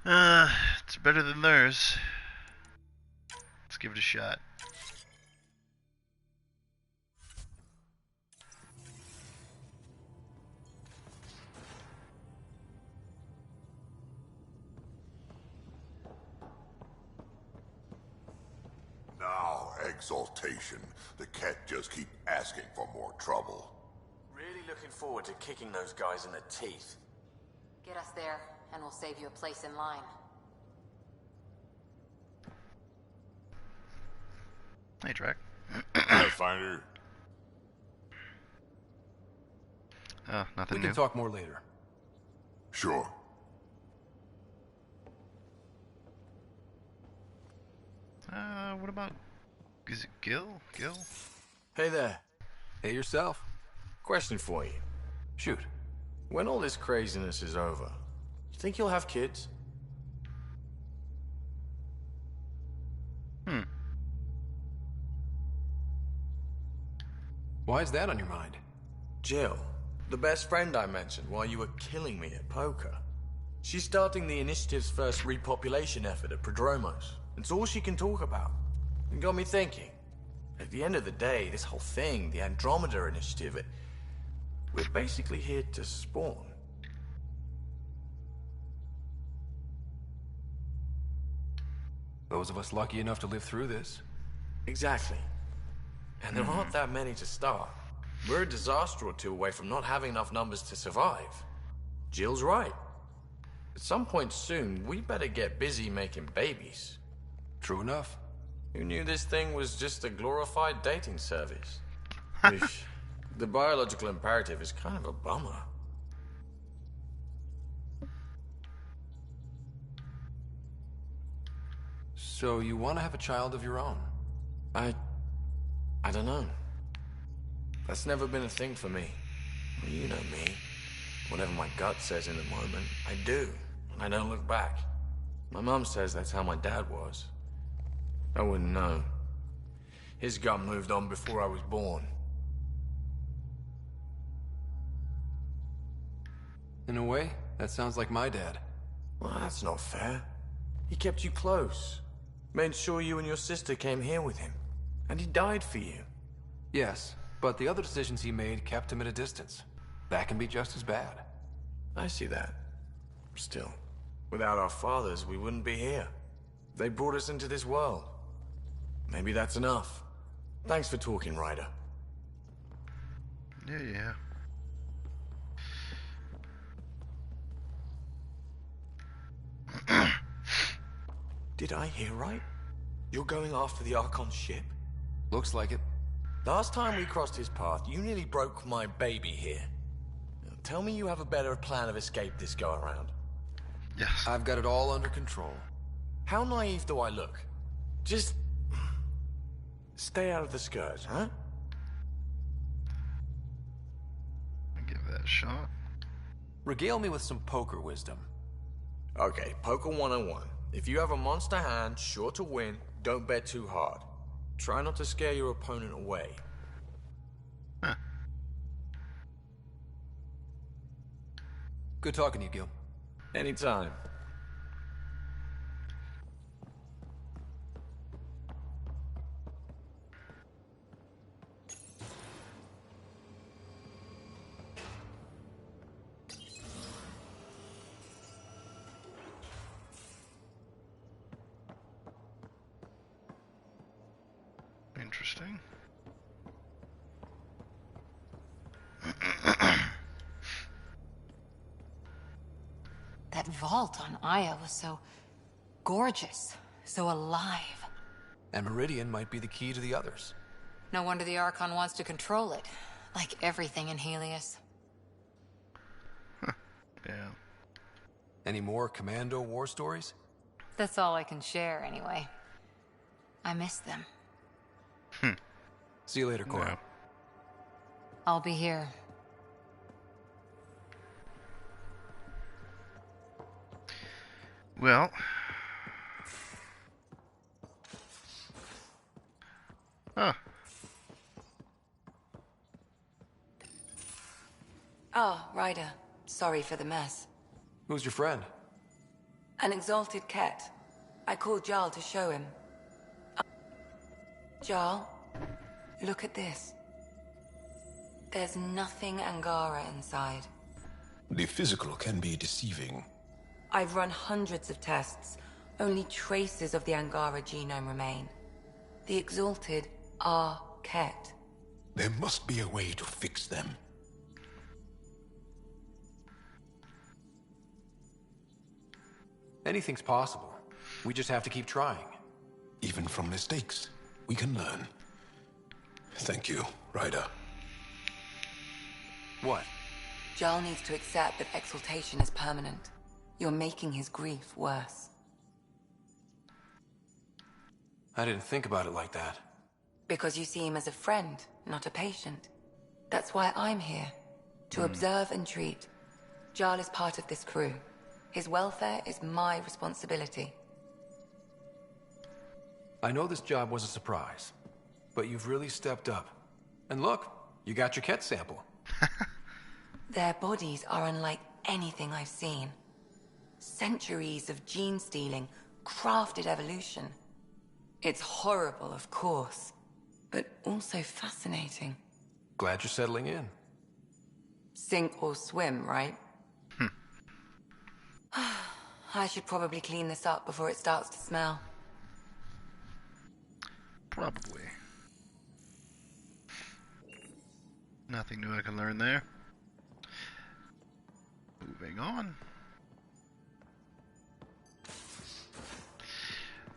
It's better than theirs. Let's give it a shot. Now, exaltation. The Ket just keep asking for more trouble. Really looking forward to kicking those guys in the teeth. Get us there, and we'll save you a place in line. Hey, Drac. Pathfinder. Nothing We new. can talk more later. Sure. What about... Is it Gil? Gil? Hey there. Hey yourself. Question for you. Shoot. When all this craziness is over, you think you'll have kids? Why is that on your mind? Jill, the best friend I mentioned while you were killing me at poker. She's starting the initiative's first repopulation effort at Prodromos. It's all she can talk about. It got me thinking. At the end of the day, this whole thing, the Andromeda initiative, we're basically here to spawn. Those of us lucky enough to live through this. Exactly. And there aren't that many to start. We're a disaster or two away from not having enough numbers to survive. Jill's right. At some point soon, we better get busy making babies. True enough. Who knew this thing was just a glorified dating service? Eesh. The biological imperative is kind of a bummer. So you want to have a child of your own? I don't know. That's never been a thing for me. Well, you know me. Whatever my gut says in the moment, I do, and I don't look back. My mum says that's how my dad was. I wouldn't know. His gut moved on before I was born. In a way, that sounds like my dad. Well, that's not fair. He kept you close. Made sure you and your sister came here with him. And he died for you. Yes, but the other decisions he made kept him at a distance. That can be just as bad. I see that. Still, without our fathers, we wouldn't be here. They brought us into this world. Maybe that's enough. Thanks for talking, Ryder. Yeah. Did I hear right? You're going after the Archon's ship? Looks like it. Last time we crossed his path, you nearly broke my baby here. Now, tell me you have a better plan of escape this go-around. Yes. I've got it all under control. How naive do I look? Just... stay out of the scourge, huh? Give that a shot. Regale me with some poker wisdom. Okay, poker 101. If you have a monster hand, sure to win, don't bet too hard. Try not to scare your opponent away. Huh. Good talking to you, Gil. Anytime. Interesting. That vault on Aya was so gorgeous, so alive. And Meridian might be the key to the others. No wonder the Archon wants to control it, like everything in Helios. Yeah. Any more Commando war stories? That's all I can share, anyway. I miss them. See you later, Cora. Yeah. I'll be here. Well. Huh. Oh, Ryder. Sorry for the mess. Who's your friend? An exalted cat. I called Jarl to show him. Jarl, look at this. There's nothing Angara inside. The physical can be deceiving. I've run hundreds of tests. Only traces of the Angara genome remain. The exalted are Ket. There must be a way to fix them. Anything's possible. We just have to keep trying. Even from mistakes, we can learn. Thank you, Ryder. What? Jarl needs to accept that exaltation is permanent. You're making his grief worse. I didn't think about it like that. Because you see him as a friend, not a patient. That's why I'm here. To observe and treat. Jarl is part of this crew. His welfare is my responsibility. I know this job was a surprise, but you've really stepped up. And look, you got your Ket sample. Their bodies are unlike anything I've seen. Centuries of gene stealing, crafted evolution. It's horrible, of course, but also fascinating. Glad you're settling in. Sink or swim, right? I should probably clean this up before it starts to smell. Probably. Nothing new I can learn there. Moving on.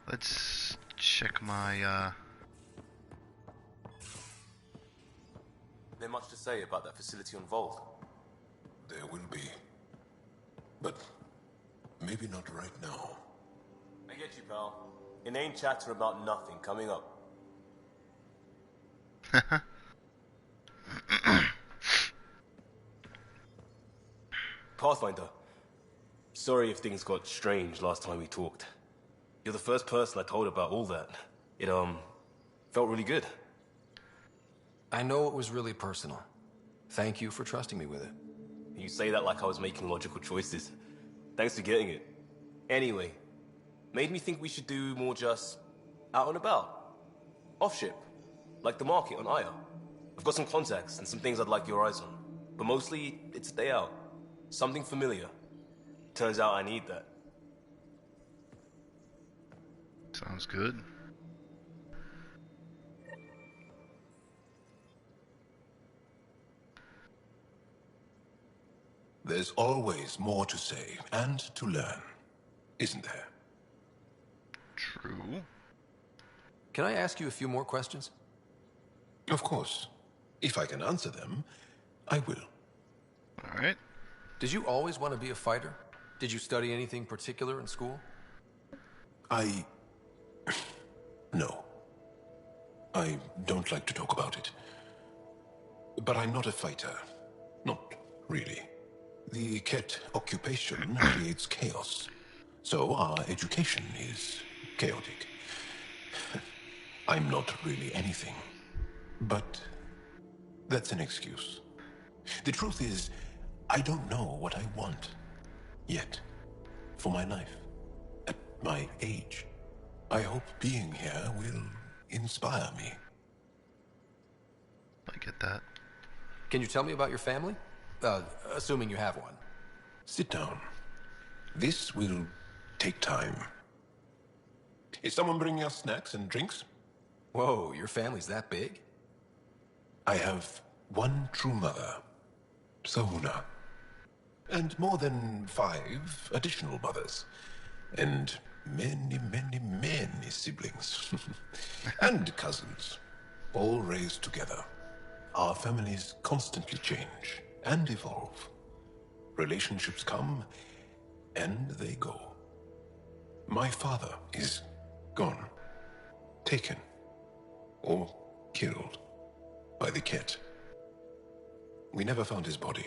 Let's check my, There much to say about that facility on Vault? There will be. But maybe not right now. I get you, pal. Inane chatter about nothing coming up. Pathfinder. Sorry if things got strange last time we talked. You're the first person I told about all that. It, felt really good. I know it was really personal. Thank you for trusting me with it. You say that like I was making logical choices. Thanks for getting it. Anyway, made me think we should do more just out and about. Off-ship. Like the market on Aya. I've got some contacts and some things I'd like your eyes on. But mostly, it's a day out. Something familiar. Turns out I need that. Sounds good. There's always more to say and to learn, isn't there? True. Can I ask you a few more questions? Of course. If I can answer them, I will. All right. Did you always want to be a fighter? Did you study anything particular in school? No. I don't like to talk about it. But I'm not a fighter. Not really. The Ket occupation creates chaos. So our education is chaotic. I'm not really anything. But that's an excuse. The truth is, I don't know what I want. Yet. For my life. At my age. I hope being here will inspire me. I get that. Can you tell me about your family? Assuming you have one. Sit down. This will take time. Is someone bringing us snacks and drinks? Whoa, your family's that big? I have one true mother, Sahuna, and more than 5 additional mothers, and many, many, many siblings, and cousins, all raised together. Our families constantly change and evolve. Relationships come and they go. My father is gone, taken, or killed by the Ket. We never found his body.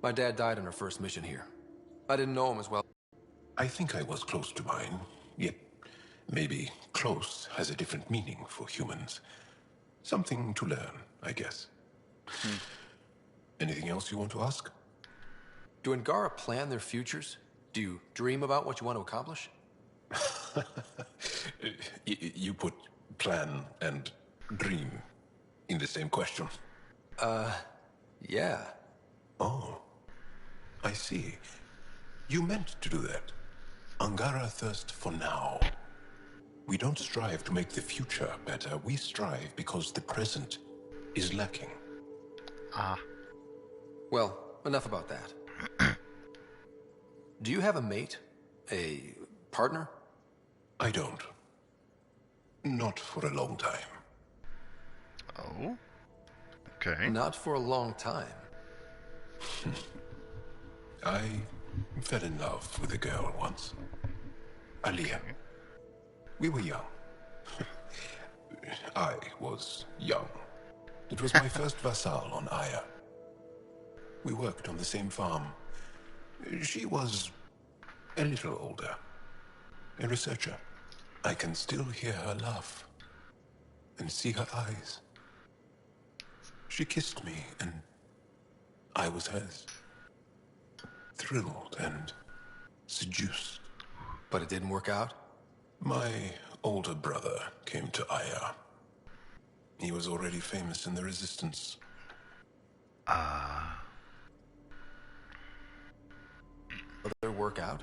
My dad died on our first mission here. I didn't know him as well. I think I was close to mine, yet maybe close has a different meaning for humans. Something to learn, I guess. Anything else you want to ask? Do Angara plan their futures? Do you dream about what you want to accomplish? You put plan and dream in the same question. Yeah. Oh, I see. You meant to do that. Angara thirst for now. We don't strive to make the future better. We strive because the present is lacking. Ah. Well, enough about that. Do you have a mate? A partner? I don't. Not for a long time. Oh? Okay. Not for a long time. I fell in love with a girl once. Aliyah. We were young. I was young. It was my first vassal on Aya. We worked on the same farm. She was a little older. A researcher. I can still hear her laugh and see her eyes. She kissed me and I was hers. Thrilled and seduced. But it didn't work out? My older brother came to Aya. He was already famous in the Resistance. Did it work out?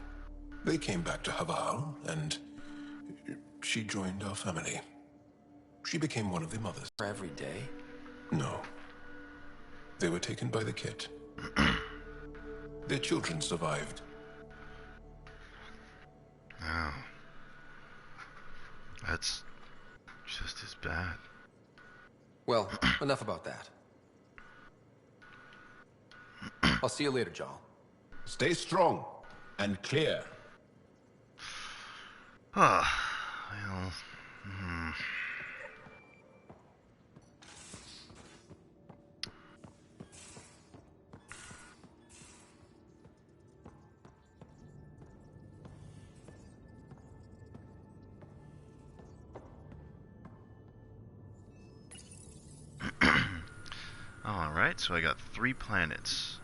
They came back to Haval, and she joined our family. She became one of the mothers. Every day? No. They were taken by the Ket. Their children survived. Oh. That's just as bad. Well, enough about that. I'll see you later, Jal. Stay strong and clear. Well, Alright, so I got 3 planets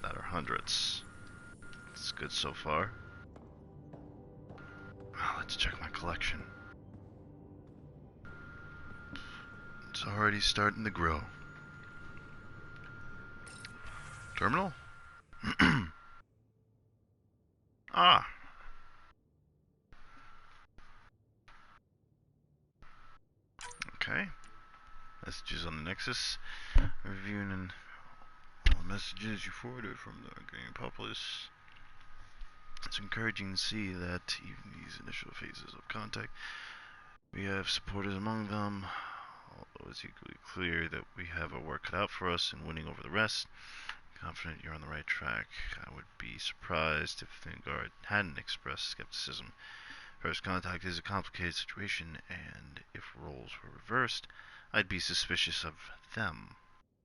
that are hundreds. It's good so far. Let's check my collection. It's already starting to grow. Terminal? Ah. Okay. Messages on the Nexus. Reviewing all the messages you forwarded from the game populace. It's encouraging to see that even these initial phases of contact, we have supporters among them. Although it's equally clear that we have our work cut out for us in winning over the rest. Confident you're on the right track. I would be surprised if Vanguard hadn't expressed skepticism. First contact is a complicated situation, and if roles were reversed, I'd be suspicious of them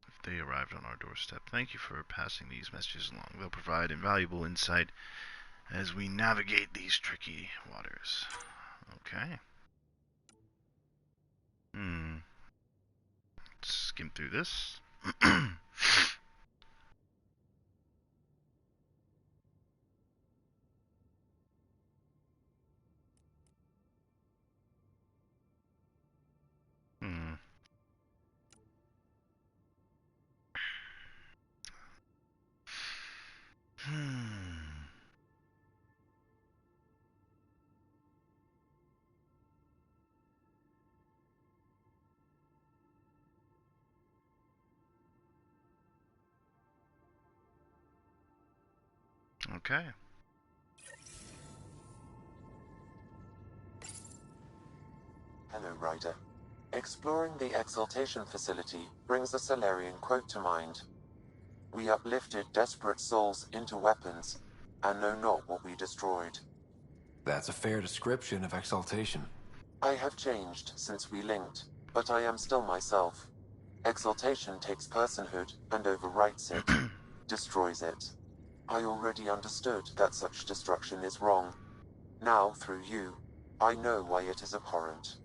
if they arrived on our doorstep. Thank you for passing these messages along. They'll provide invaluable insight as we navigate these tricky waters. Okay. Let's skim through this. Okay. Hello, Ryder. Exploring the Exaltation facility brings a Solarian quote to mind. We uplifted desperate souls into weapons, and know not what we destroyed. That's a fair description of Exaltation. I have changed since we linked, but I am still myself. Exaltation takes personhood and overwrites it, destroys it. I already understood that such destruction is wrong. Now, through you, I know why it is abhorrent.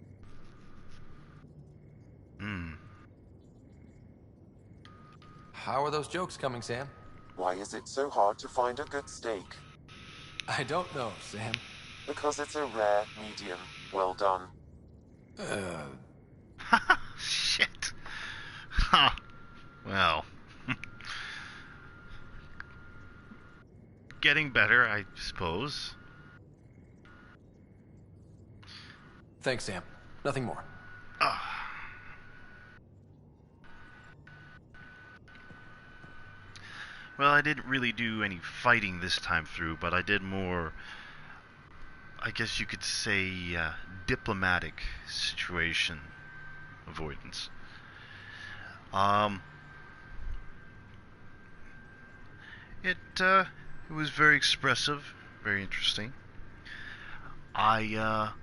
How are those jokes coming, Sam? Why is it so hard to find a good steak? I don't know, Sam. Because it's a rare medium. Well done. Shit. Huh. Well. Getting better, I suppose. Thanks, Sam. Nothing more. Well, I didn't really do any fighting this time through, but I did more, I guess you could say, diplomatic situation avoidance. It was very expressive, very interesting. I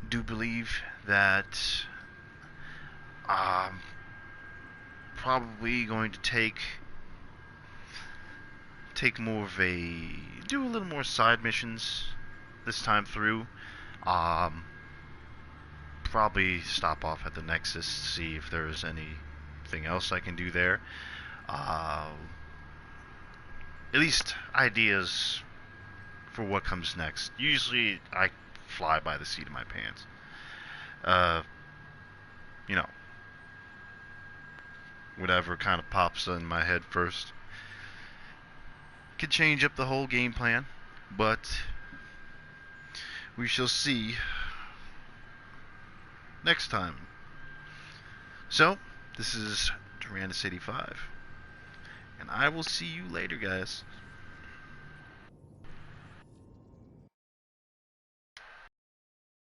do believe that probably going to take more of do a little more side missions this time through. Probably stop off at the Nexus to see if there's anything else I can do there. At least ideas for what comes next. Usually I fly by the seat of my pants. You know, whatever kind of pops in my head first. Could change up the whole game plan, but we shall see next time. So, this is Tyrannus 85, and I will see you later, guys.